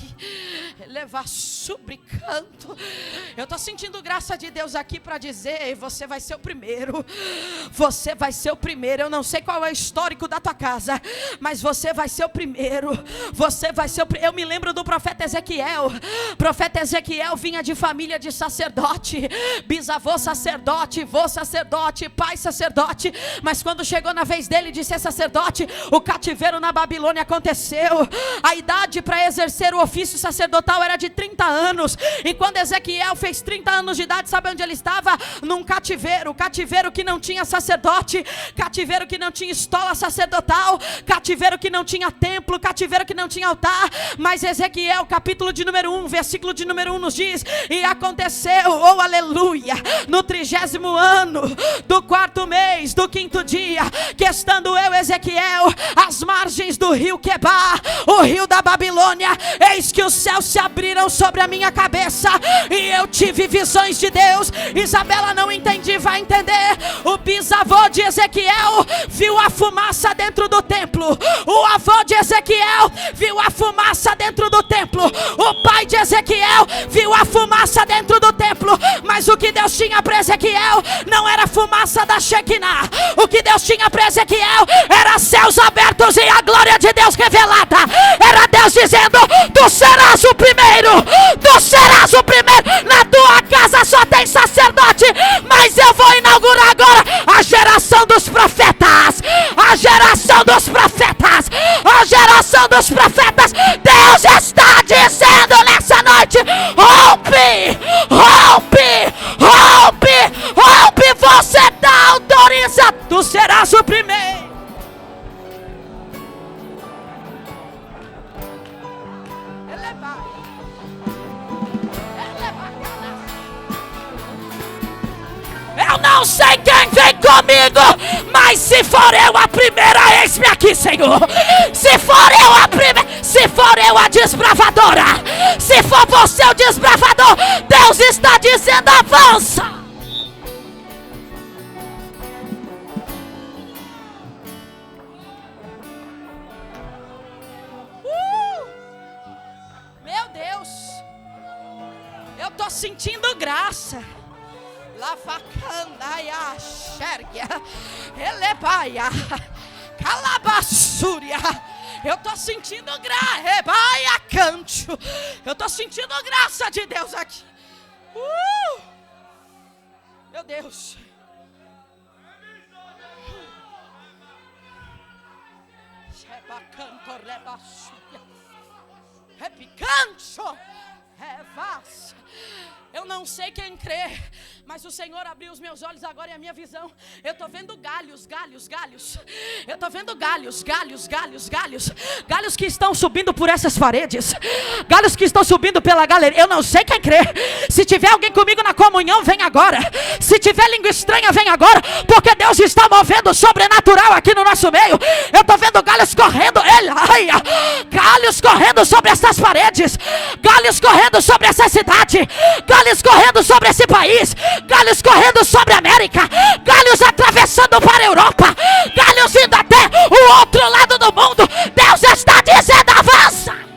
Speaker 2: Levar subricanto. Eu estou sentindo graça de Deus aqui para dizer: você vai ser o primeiro. Você vai ser o primeiro. Eu não sei qual é o histórico da tua casa, mas você vai ser o primeiro. Você vai ser o primeiro. Eu me lembro do profeta Ezequiel. O profeta Ezequiel vinha de família de sacerdote. Bisavô sacerdote, vô sacerdote, pai sacerdote. Mas quando chegou na vez dele de ser sacerdote, o cativeiro na Babilônia aconteceu. A idade para exercer o ofício sacerdotal era de 30 anos. E quando Ezequiel fez 30 anos de idade, sabe onde ele estava? Num cativeiro. Cativeiro que não tinha sacerdote, cativeiro que não tinha estola sacerdotal, cativeiro que não tinha templo, cativeiro que não tinha altar. Mas Ezequiel, capítulo de número 1, versículo de número 1 nos diz: e aconteceu, oh aleluia, aleluia, no 30º ano do 4º mês, do 5º dia, que estando eu, Ezequiel, às margens do rio Quebar, o rio da Babilônia, eis que os céus se abriram sobre a minha cabeça, e eu tive visões de Deus. Isabela não entendi, vai entender. O bisavô de Ezequiel viu a fumaça dentro do templo, o avô de Ezequiel viu a fumaça dentro do templo, o pai de Ezequiel viu a fumaça dentro do templo. Mas o que Deus tinha para Ezequiel não era a fumaça da Shekinah. O que Deus tinha para Ezequiel era céus abertos e a glória de Deus revelada. Era Deus dizendo: tu serás o primeiro, tu serás o primeiro. Na tua casa só tem sacerdote, mas eu vou inaugurar agora a geração dos profetas, a geração dos profetas, a geração dos profetas. Deus está dizendo nessa noite: rompe, rompe, rompe, rompe. Você está autorizado, tu serás o primeiro. Eu não sei quem vem comigo, mas se for eu a primeira, eis-me aqui, Senhor. Se for eu a primeira, se for eu a desbravadora, se for você o desbravador, Deus está dizendo: avança. Meu Deus, eu estou sentindo graça. Lavacandaia, xérgia, elebaia, calabaçúria. Eu estou sentindo graça, canto. Eu estou sentindo graça de Deus aqui. Meu Deus. Canto, rebaçúria, repicancho, revas. Eu não sei quem crê, mas o Senhor abriu os meus olhos agora e a minha visão. Eu estou vendo galhos. Eu estou vendo galhos que estão subindo por essas paredes, galhos que estão subindo pela galeria. Eu não sei quem crê. Se tiver alguém comigo na comunhão, vem agora. Se tiver língua estranha, vem agora, porque Deus está movendo o sobrenatural aqui no nosso meio. Eu estou vendo galhos correndo, galhos correndo sobre essas paredes, galhos correndo sobre essa cidade, galhos correndo sobre esse país, galhos correndo sobre a América, galhos atravessando para a Europa, galhos indo até o outro lado do mundo. Deus está dizendo: avança.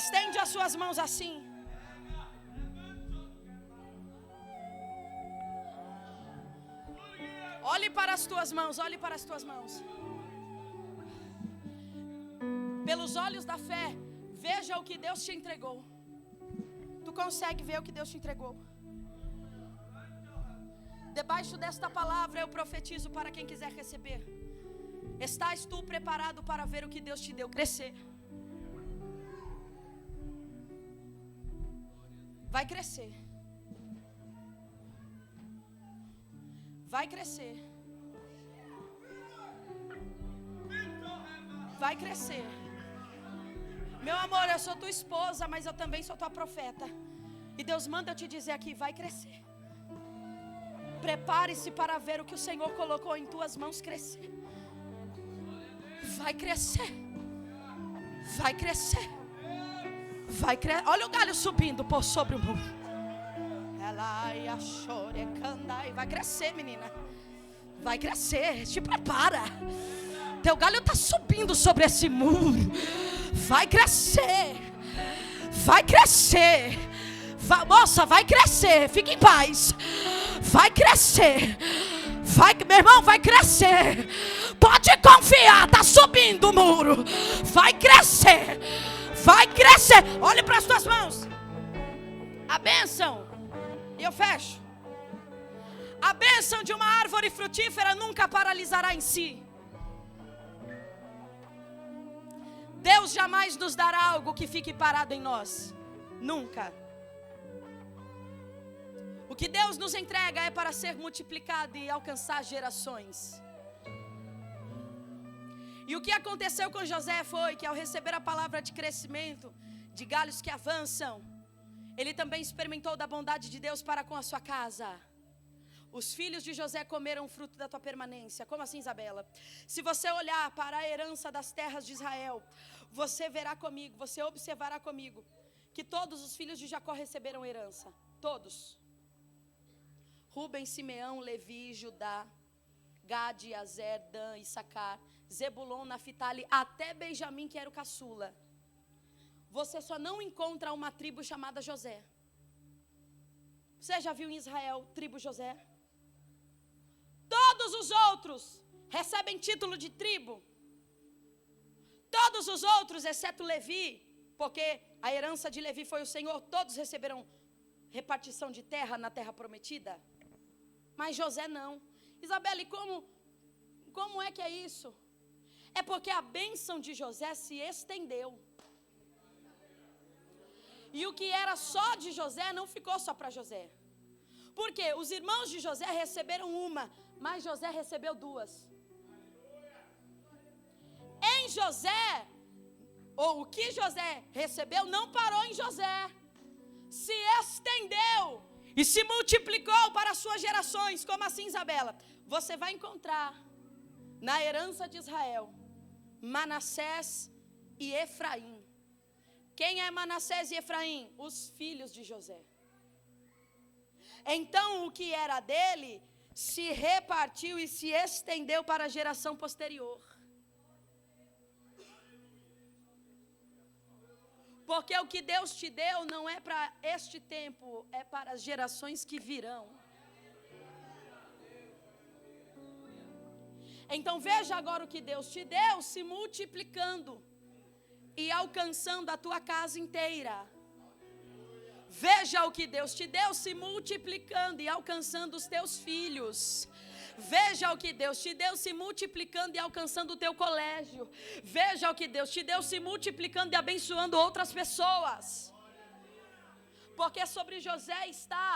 Speaker 2: Estende as suas mãos assim. Olhe para as tuas mãos, olhe para as tuas mãos. Pelos olhos da fé, veja o que Deus te entregou. Tu consegue ver o que Deus te entregou? Debaixo desta palavra eu profetizo para quem quiser receber. Estás tu preparado para ver o que Deus te deu crescer? Vai crescer. Vai crescer. Vai crescer. Meu amor, eu sou tua esposa, mas eu também sou tua profeta. E Deus manda eu te dizer aqui: vai crescer. Prepare-se para ver o que o Senhor colocou em tuas mãos crescer. Vai crescer. Vai crescer. Vai crescer. Olha o galho subindo por sobre o muro. Vai crescer, menina. Vai crescer, te prepara. Teu galho está subindo sobre esse muro. Vai crescer. Vai crescer. Moça, vai crescer. Fique em paz. Vai crescer. Meu irmão, vai crescer. Pode confiar, está subindo o muro. Vai crescer. Vai crescer. Olhe para as tuas mãos. A bênção. E eu fecho. A bênção de uma árvore frutífera nunca paralisará em si. Deus jamais nos dará algo que fique parado em nós. Nunca. O que Deus nos entrega é para ser multiplicado e alcançar gerações. E o que aconteceu com José foi que ao receber a palavra de crescimento, de galhos que avançam, ele também experimentou da bondade de Deus para com a sua casa. Os filhos de José comeram o fruto da tua permanência. Como assim, Isabela? Se você olhar para a herança das terras de Israel, você verá comigo, você observará comigo, que todos os filhos de Jacó receberam herança. Todos. Rubem, Simeão, Levi, Judá, Gade, Azer, Dan, Issacar, Zebulon, Naftali, até Benjamim, que era o caçula. Você só não encontra uma tribo chamada José. Você já viu em Israel tribo José? Todos os outros recebem título de tribo. Todos os outros, exceto Levi, porque a herança de Levi foi o Senhor, todos receberam repartição de terra na terra prometida. Mas José não. Isabela, e como é que é isso? É porque a bênção de José se estendeu. E o que era só de José não ficou só para José. Porque os irmãos de José receberam uma, mas José recebeu duas. Em José, ou o que José recebeu, não parou em José. Se estendeu e se multiplicou para as suas gerações. Como assim, Isabela? Você vai encontrar na herança de Israel Manassés e Efraim. Quem é Manassés e Efraim? Os filhos de José. Então o que era dele se repartiu e se estendeu para a geração posterior. Porque o que Deus te deu não é para este tempo, é para as gerações que virão. Então veja agora o que Deus te deu se multiplicando e alcançando a tua casa inteira. Veja o que Deus te deu se multiplicando e alcançando os teus filhos. Veja o que Deus te deu se multiplicando e alcançando o teu colégio. Veja o que Deus te deu se multiplicando e abençoando outras pessoas. Porque sobre José está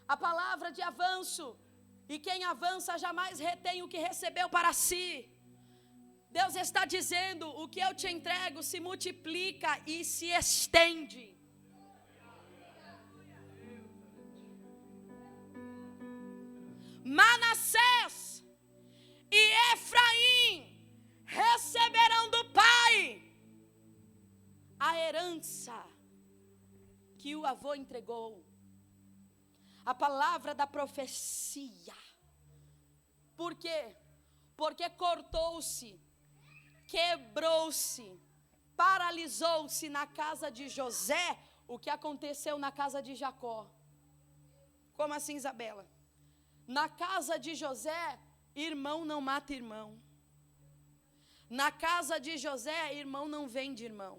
Speaker 2: a palavra de avanço. E quem avança jamais retém o que recebeu para si. Deus está dizendo: o que eu te entrego se multiplica e se estende. Manassés e Efraim receberão do Pai a herança que o avô entregou, a palavra da profecia. Por quê? Porque cortou-se, quebrou-se, paralisou-se na casa de José o que aconteceu na casa de Jacó. Como assim, Isabela? Na casa de José, irmão não mata irmão. Na casa de José, irmão não vende irmão.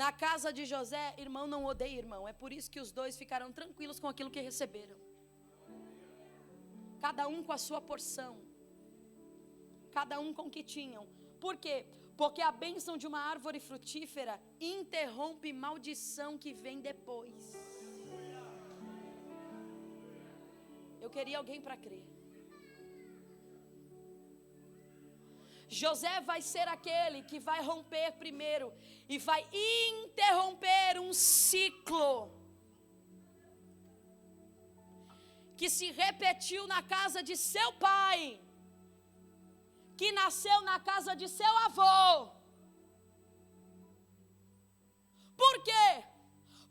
Speaker 2: Na casa de José, irmão não odeia irmão. É por isso que os dois ficaram tranquilos com aquilo que receberam. Cada um com a sua porção. Cada um com o que tinham. Por quê? Porque a bênção de uma árvore frutífera interrompe maldição que vem depois. Eu queria alguém para crer. José vai ser aquele que vai romper primeiro e vai interromper um ciclo que se repetiu na casa de seu pai, que nasceu na casa de seu avô. Por quê?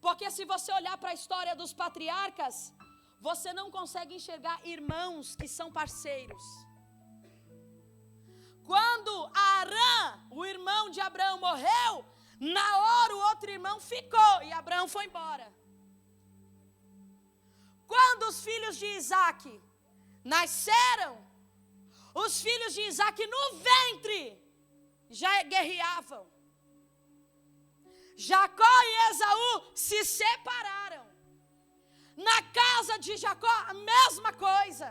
Speaker 2: Porque se você olhar para a história dos patriarcas, você não consegue enxergar irmãos que são parceiros. Quando Arã, o irmão de Abraão, morreu, na hora o outro irmão ficou e Abraão foi embora. Quando os filhos de Isaac nasceram, os filhos de Isaac no ventre já guerreavam. Jacó e Esaú se separaram. Na casa de Jacó, a mesma coisa.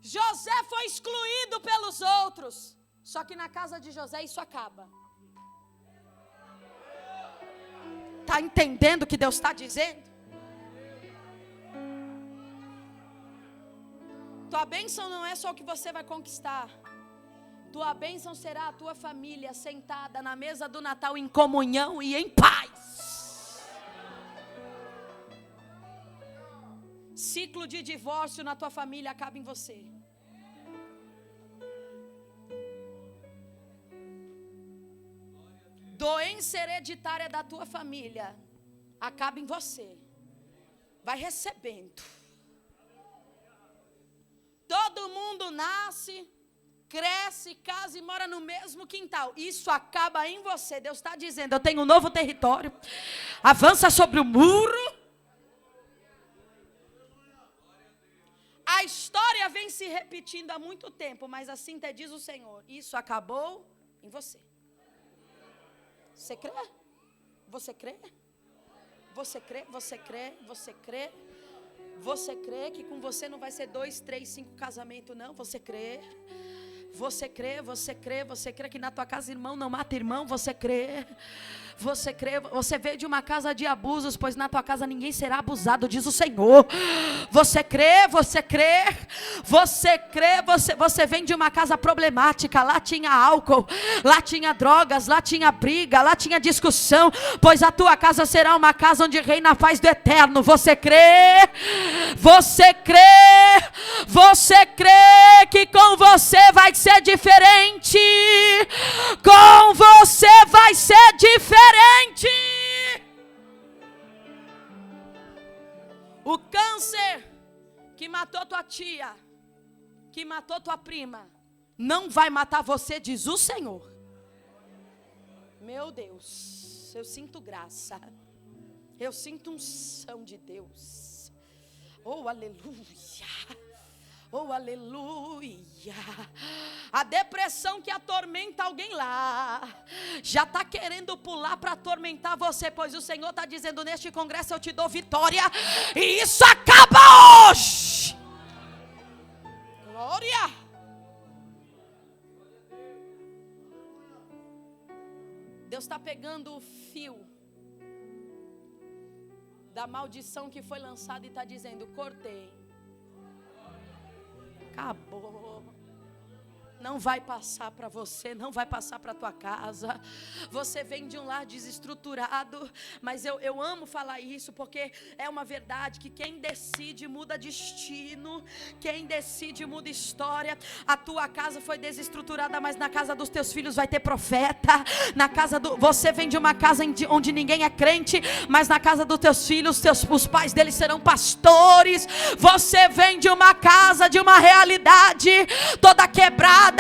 Speaker 2: José foi excluído pelos outros. Só que na casa de José isso acaba. Está entendendo o que Deus está dizendo? Tua bênção não é só o que você vai conquistar. Tua bênção será a tua família sentada na mesa do Natal em comunhão e em paz. Ciclo de divórcio na tua família acaba em você. Doença hereditária da tua família acaba em você. Vai recebendo. Todo mundo nasce, cresce, casa e mora no mesmo quintal. Isso acaba em você. Deus está dizendo, eu tenho um novo território. Avança sobre o muro. A história vem se repetindo há muito tempo, mas assim te diz o Senhor. Isso acabou em você. Você crê? Você crê? Você crê? Você crê? Você crê? Você crê que com você não vai ser 2, 3, 5 casamentos, não? Você crê? Você crê? Você crê? Você crê que na tua casa irmão não mata irmão? Você crê? Você crê? Você veio de uma casa de abusos, pois na tua casa ninguém será abusado, diz o Senhor. Você crê? Você crê? Você crê? Você vem de uma casa problemática, lá tinha álcool, lá tinha drogas, lá tinha briga, lá tinha discussão, pois a tua casa será uma casa onde reina a paz do eterno. Você crê? Você crê? Você crê que com você vai ser diferente? Com você vai ser diferente. O câncer que matou tua tia, que matou tua prima, não vai matar você, diz o Senhor. Meu Deus, eu sinto graça, eu sinto unção de Deus. Oh, aleluia. Oh, aleluia. A depressão que atormenta alguém lá já está querendo pular para atormentar você, pois o Senhor está dizendo, neste congresso eu te dou vitória, e isso acaba hoje. Glória. Deus está pegando o fio da maldição que foi lançada e está dizendo, cortei. Acabou. Não vai passar para você, não vai passar para tua casa. Você vem de um lar desestruturado, mas eu amo falar isso, porque é uma verdade que quem decide muda destino, quem decide muda história. A tua casa foi desestruturada, mas na casa dos teus filhos vai ter profeta. Você vem de uma casa onde ninguém é crente, mas na casa dos teus filhos, os pais deles serão pastores. Você vem de uma casa, de uma realidade toda quebrada,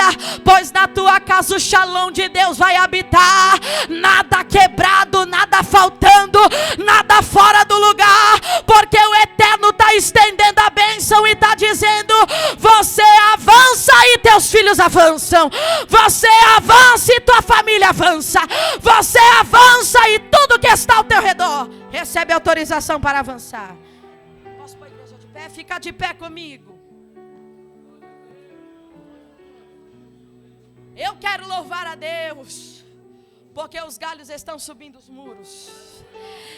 Speaker 2: pois na tua casa o shalom de Deus vai habitar. Nada quebrado, nada faltando, nada fora do lugar, porque o Eterno está estendendo a bênção e está dizendo, você avança e teus filhos avançam, você avança e tua família avança, você avança e tudo que está ao teu redor recebe autorização para avançar. Posso pôr a igreja de pé? Fica de pé comigo. Eu quero louvar a Deus, porque os galhos estão subindo os muros.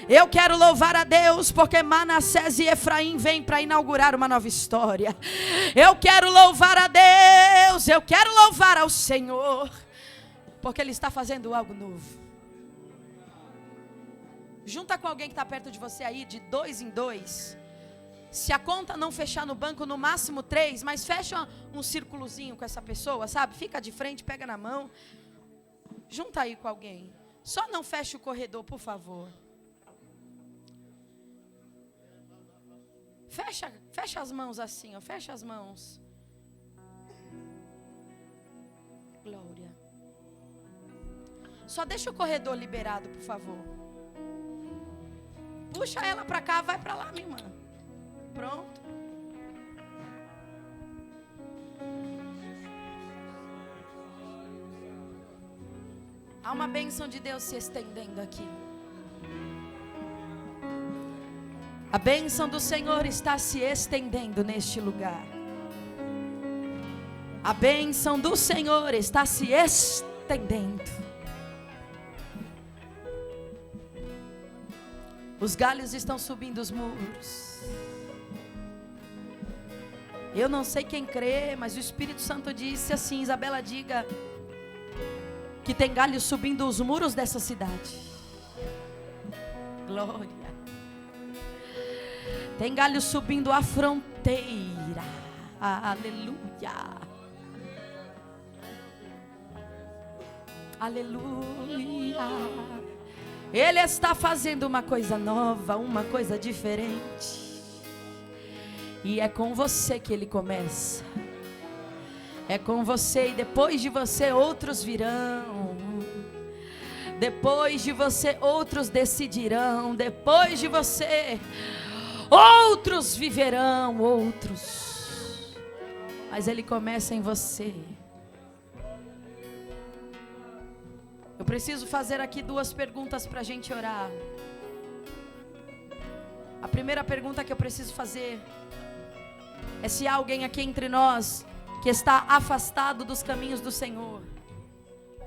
Speaker 2: Eu quero louvar a Deus, porque Manassés e Efraim vêm para inaugurar uma nova história. Eu quero louvar a Deus, eu quero louvar ao Senhor, porque Ele está fazendo algo novo. Junta com alguém que está perto de você aí, de 2 em 2. Se a conta não fechar no banco, no máximo 3, mas fecha um círculozinho com essa pessoa, sabe? Fica de frente, pega na mão. Junta aí com alguém. Só não feche o corredor, por favor. Fecha as mãos assim, ó. Fecha as mãos. Glória. Só deixa o corredor liberado, por favor. Puxa ela para cá, vai para lá, minha irmã. Pronto. Há uma bênção de Deus se estendendo aqui. A bênção do Senhor está se estendendo neste lugar. A bênção do Senhor está se estendendo. Os galhos estão subindo os muros. Eu não sei quem crê, mas o Espírito Santo disse assim: Isabela, diga que tem galhos subindo os muros dessa cidade. Glória. Tem galhos subindo a fronteira. Aleluia. Aleluia. Ele está fazendo uma coisa nova, uma coisa diferente. E é com você que Ele começa. É com você, e depois de você outros virão. Depois de você outros decidirão. Depois de você outros viverão, outros. Mas Ele começa em você. Eu preciso fazer aqui 2 perguntas para a gente orar. A primeira pergunta que eu preciso fazer é se há alguém aqui entre nós que está afastado dos caminhos do Senhor.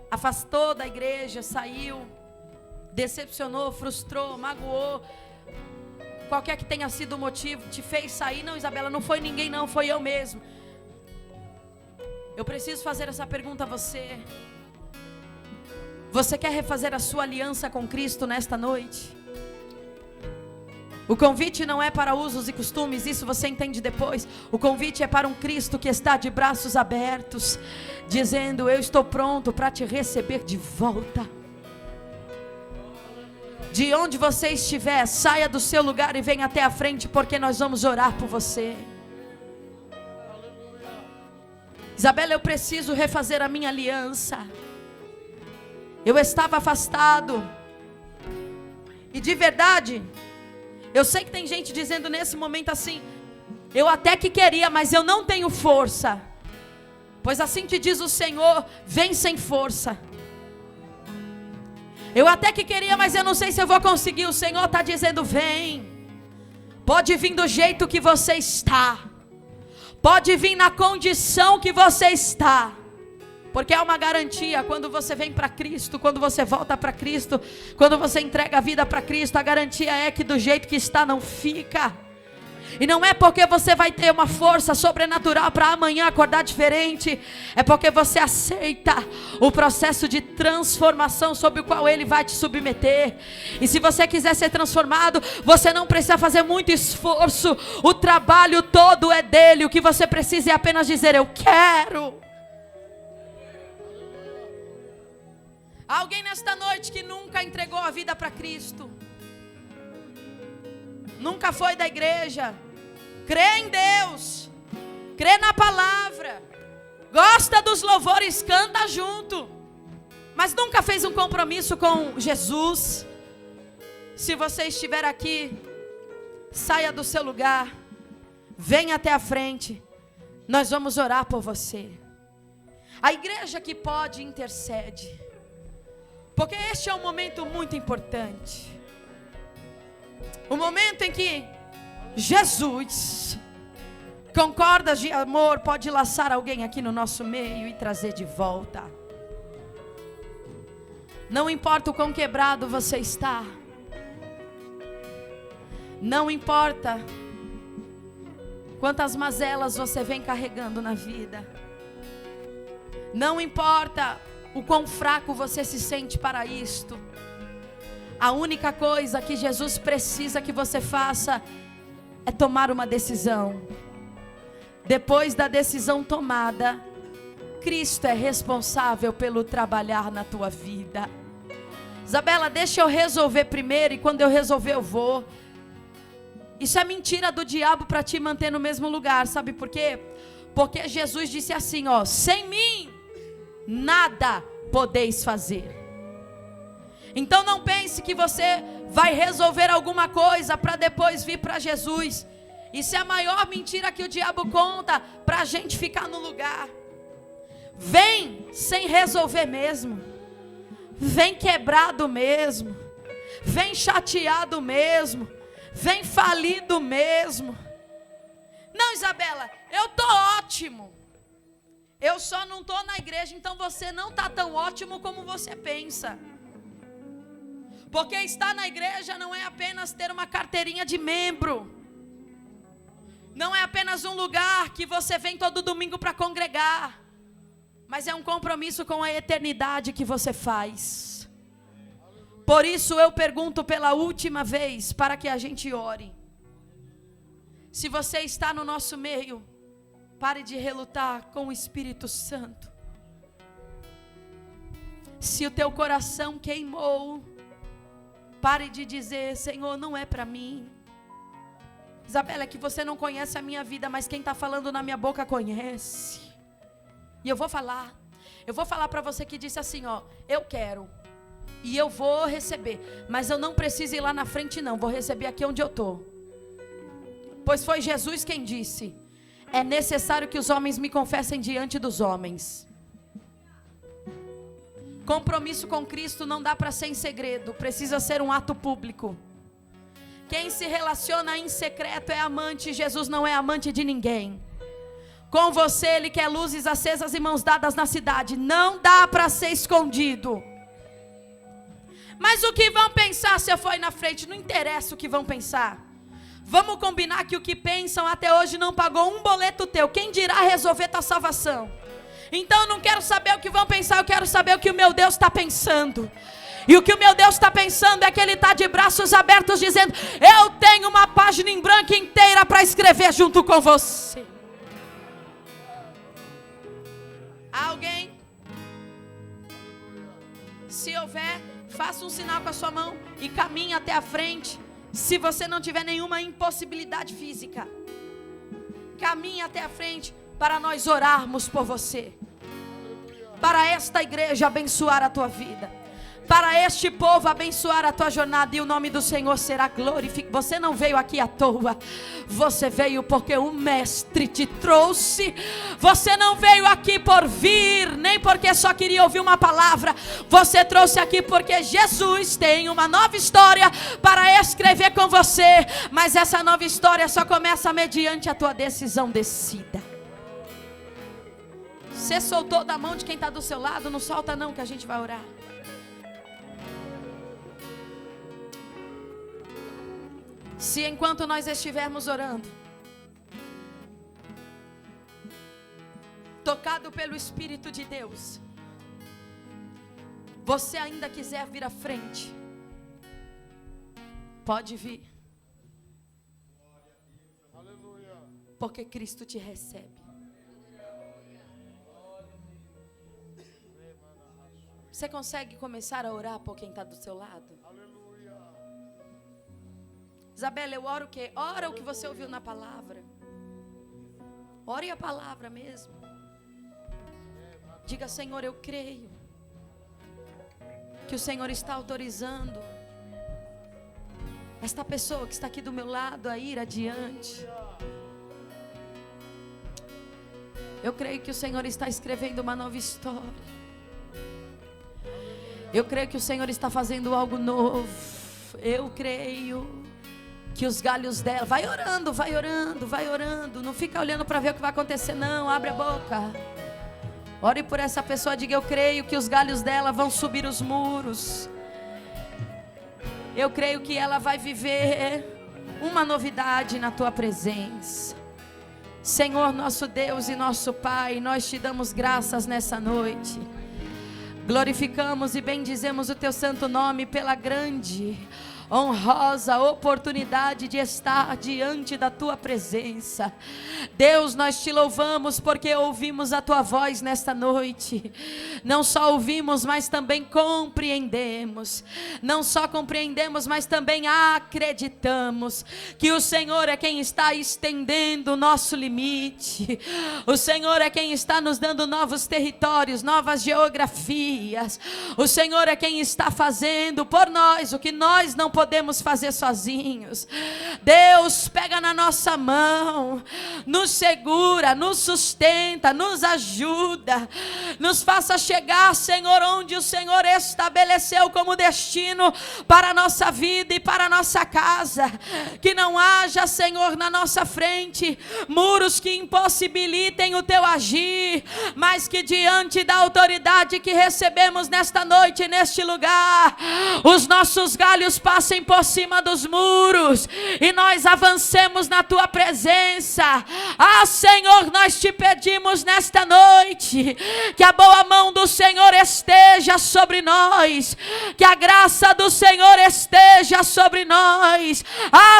Speaker 2: Afastou da igreja, saiu, decepcionou, frustrou, magoou. Qualquer que tenha sido o motivo, te fez sair. Não, Isabela, não foi ninguém não, foi eu mesmo. Eu preciso fazer essa pergunta a você. Você quer refazer a sua aliança com Cristo nesta noite? O convite não é para usos e costumes, isso você entende depois. O convite é para um Cristo que está de braços abertos, dizendo: eu estou pronto para te receber de volta. De onde você estiver, saia do seu lugar e venha até a frente, porque nós vamos orar por você. Isabela, eu preciso refazer a minha aliança. Eu estava afastado. E de verdade, eu sei que tem gente dizendo nesse momento assim: eu até que queria, mas eu não tenho força. Pois assim te diz o Senhor: vem sem força. Eu até que queria, mas eu não sei se eu vou conseguir. O Senhor está dizendo: vem. Pode vir do jeito que você está. Pode vir na condição que você está. Porque é uma garantia quando você vem para Cristo, quando você volta para Cristo, quando você entrega a vida para Cristo, a garantia é que do jeito que está não fica. E não é porque você vai ter uma força sobrenatural para amanhã acordar diferente. É porque você aceita o processo de transformação sobre o qual Ele vai te submeter. E se você quiser ser transformado, você não precisa fazer muito esforço. O trabalho todo é dele. O que você precisa é apenas dizer: eu quero. Alguém nesta noite que nunca entregou a vida para Cristo, nunca foi da igreja, crê em Deus, crê na palavra, gosta dos louvores, canta junto, mas nunca fez um compromisso com Jesus. Se você estiver aqui, saia do seu lugar, venha até a frente, nós vamos orar por você. A igreja que pode, intercede. Porque este é um momento muito importante. O momento em que Jesus, com cordas de amor, pode laçar alguém aqui no nosso meio e trazer de volta. Não importa o quão quebrado você está. Não importa quantas mazelas você vem carregando na vida. Não importa o quão fraco você se sente para isto. A única coisa que Jesus precisa que você faça é tomar uma decisão. Depois da decisão tomada, Cristo é responsável pelo trabalhar na tua vida. Isabela, deixa eu resolver primeiro, e quando eu resolver eu vou. Isso é mentira do diabo para te manter no mesmo lugar. Sabe por quê? Porque Jesus disse assim, ó: sem mim nada podeis fazer. Então não pense que você vai resolver alguma coisa para depois vir para Jesus. Isso é a maior mentira que o diabo conta para a gente ficar no lugar. Vem sem resolver mesmo. Vem quebrado mesmo. Vem chateado mesmo. Vem falido mesmo. Não, Isabela, eu estou ótimo. Eu só não estou na igreja, então você não está tão ótimo como você pensa. Porque estar na igreja não é apenas ter uma carteirinha de membro. Não é apenas um lugar que você vem todo domingo para congregar. Mas é um compromisso com a eternidade que você faz. Por isso eu pergunto pela última vez, para que a gente ore. Se você está no nosso meio, pare de relutar com o Espírito Santo. Se o teu coração queimou, pare de dizer: Senhor, não é para mim. Isabela, é que você não conhece a minha vida, mas quem está falando na minha boca conhece. E eu vou falar para você que disse assim, ó: eu quero, e eu vou receber, mas eu não preciso ir lá na frente não, vou receber aqui onde eu estou. Pois foi Jesus quem disse: é necessário que os homens me confessem diante dos homens. Compromisso com Cristo não dá para ser em segredo, precisa ser um ato público. Quem se relaciona em secreto é amante. Jesus não é amante de ninguém. Com você Ele quer luzes acesas e mãos dadas na cidade. Não dá para ser escondido. Mas o que vão pensar se eu for na frente? Não interessa o que vão pensar. Vamos combinar que o que pensam até hoje não pagou um boleto teu. Quem dirá resolver tua salvação? Então eu não quero saber o que vão pensar, eu quero saber o que o meu Deus está pensando. E o que o meu Deus está pensando é que Ele está de braços abertos dizendo: eu tenho uma página em branco inteira para escrever junto com você. Alguém? Se houver, faça um sinal com a sua mão e caminhe até a frente. Se você não tiver nenhuma impossibilidade física, caminhe até a frente para nós orarmos por você. Para esta igreja abençoar a tua vida. Para este povo abençoar a tua jornada. E o nome do Senhor será glorificado. Você não veio aqui à toa. Você veio porque o Mestre te trouxe. Você não veio aqui por vir, nem porque só queria ouvir uma palavra. Você trouxe aqui porque Jesus tem uma nova história para escrever com você. Mas essa nova história só começa mediante a tua decisão decida. Você soltou da mão de quem está do seu lado? Não solta não, que a gente vai orar. Se enquanto nós estivermos orando, tocado pelo Espírito de Deus, você ainda quiser vir à frente, pode vir. Porque Cristo te recebe. Você consegue começar a orar por quem está do seu lado? Isabela, eu oro o quê? Ora o que você ouviu na palavra. Ore a palavra mesmo. Diga: Senhor, eu creio que o Senhor está autorizando esta pessoa que está aqui do meu lado a ir adiante. Eu creio que o Senhor está escrevendo uma nova história. Eu creio que o Senhor está fazendo algo novo. Eu creio que os galhos dela, vai orando, vai orando, vai orando. Não fica olhando para ver o que vai acontecer não, abre a boca. Ore por essa pessoa, diga: eu creio que os galhos dela vão subir os muros. Eu creio que ela vai viver uma novidade na tua presença. Senhor, nosso Deus e nosso Pai, nós te damos graças nessa noite. Glorificamos e bendizemos o teu santo nome pela grande honrosa oportunidade de estar diante da tua presença. Deus, nós te louvamos porque ouvimos a tua voz nesta noite. Não só ouvimos, mas também compreendemos. Não só compreendemos, mas também acreditamos que o Senhor é quem está estendendo o nosso limite. O Senhor é quem está nos dando novos territórios, novas geografias. O Senhor é quem está fazendo por nós o que nós não podemos fazer sozinhos. Deus, pega na nossa mão, nos segura, nos sustenta, nos ajuda, nos faça chegar, Senhor, onde o Senhor estabeleceu como destino para a nossa vida e para a nossa casa. Que não haja, Senhor, na nossa frente muros que impossibilitem o teu agir, mas que diante da autoridade que recebemos nesta noite, neste lugar, os nossos galhos passem por cima dos muros e nós avancemos na tua presença. Senhor, nós te pedimos nesta noite que a boa mão do Senhor esteja sobre nós, que a graça do Senhor esteja sobre nós.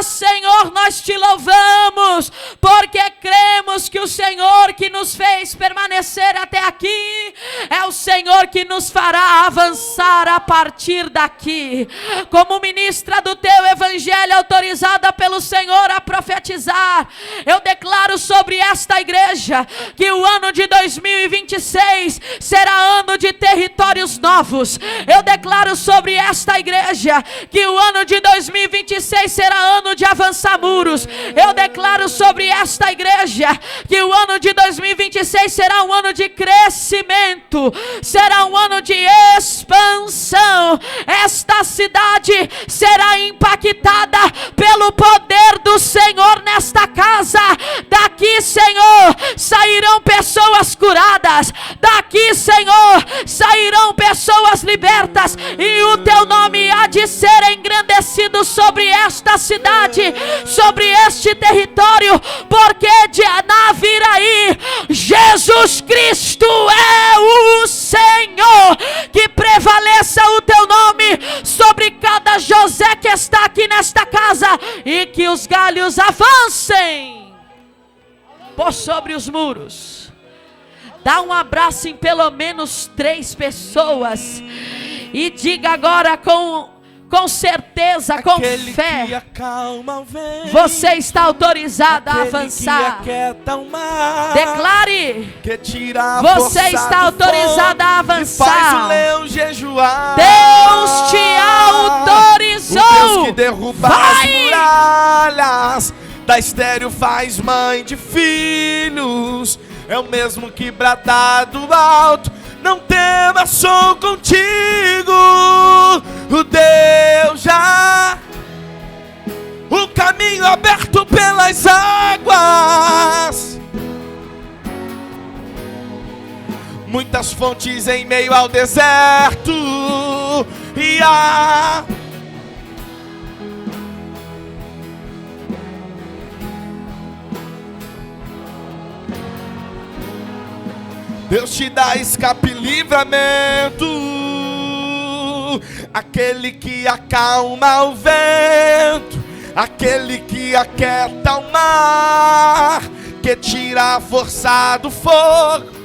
Speaker 2: Senhor, nós te louvamos porque cremos que o Senhor que nos fez permanecer até aqui é o Senhor que nos fará avançar a partir daqui. Como ministra do teu evangelho, autorizada pelo Senhor a profetizar, eu declaro sobre esta igreja que o ano de 2026 será ano de territórios novos. Eu declaro sobre esta igreja que o ano de 2026 será ano de avançar muros. Eu declaro sobre esta igreja que o ano de 2026 será um ano de crescimento, será um ano de expansão. Esta cidade será impactada pelo poder do Senhor nesta casa. Daqui, Senhor, sairão pessoas curadas. Daqui, Senhor, sairão pessoas libertas. E o teu nome há de ser engrandecido sobre esta cidade, sobre este território, porque de Anaviraí, Jesus Cristo é o Senhor. Que prevaleça o teu nome sobre cada José que está aqui nesta casa, e que os galhos avancem por sobre os muros. Dá um abraço em pelo menos 3 pessoas e diga agora com certeza, com fé: você está autorizado a avançar. Declare: você está autorizado a avançar. Deus te autorizou.
Speaker 3: O Deus que derruba as muralhas da estéril faz mãe de filhos. É o mesmo que bradar do alto: não temas, sou contigo. O Deus já, o caminho aberto pelas águas, muitas fontes em meio ao deserto. E Deus te dá escape e livramento, aquele que acalma o vento, aquele que aquieta o mar, que tira a força do fogo.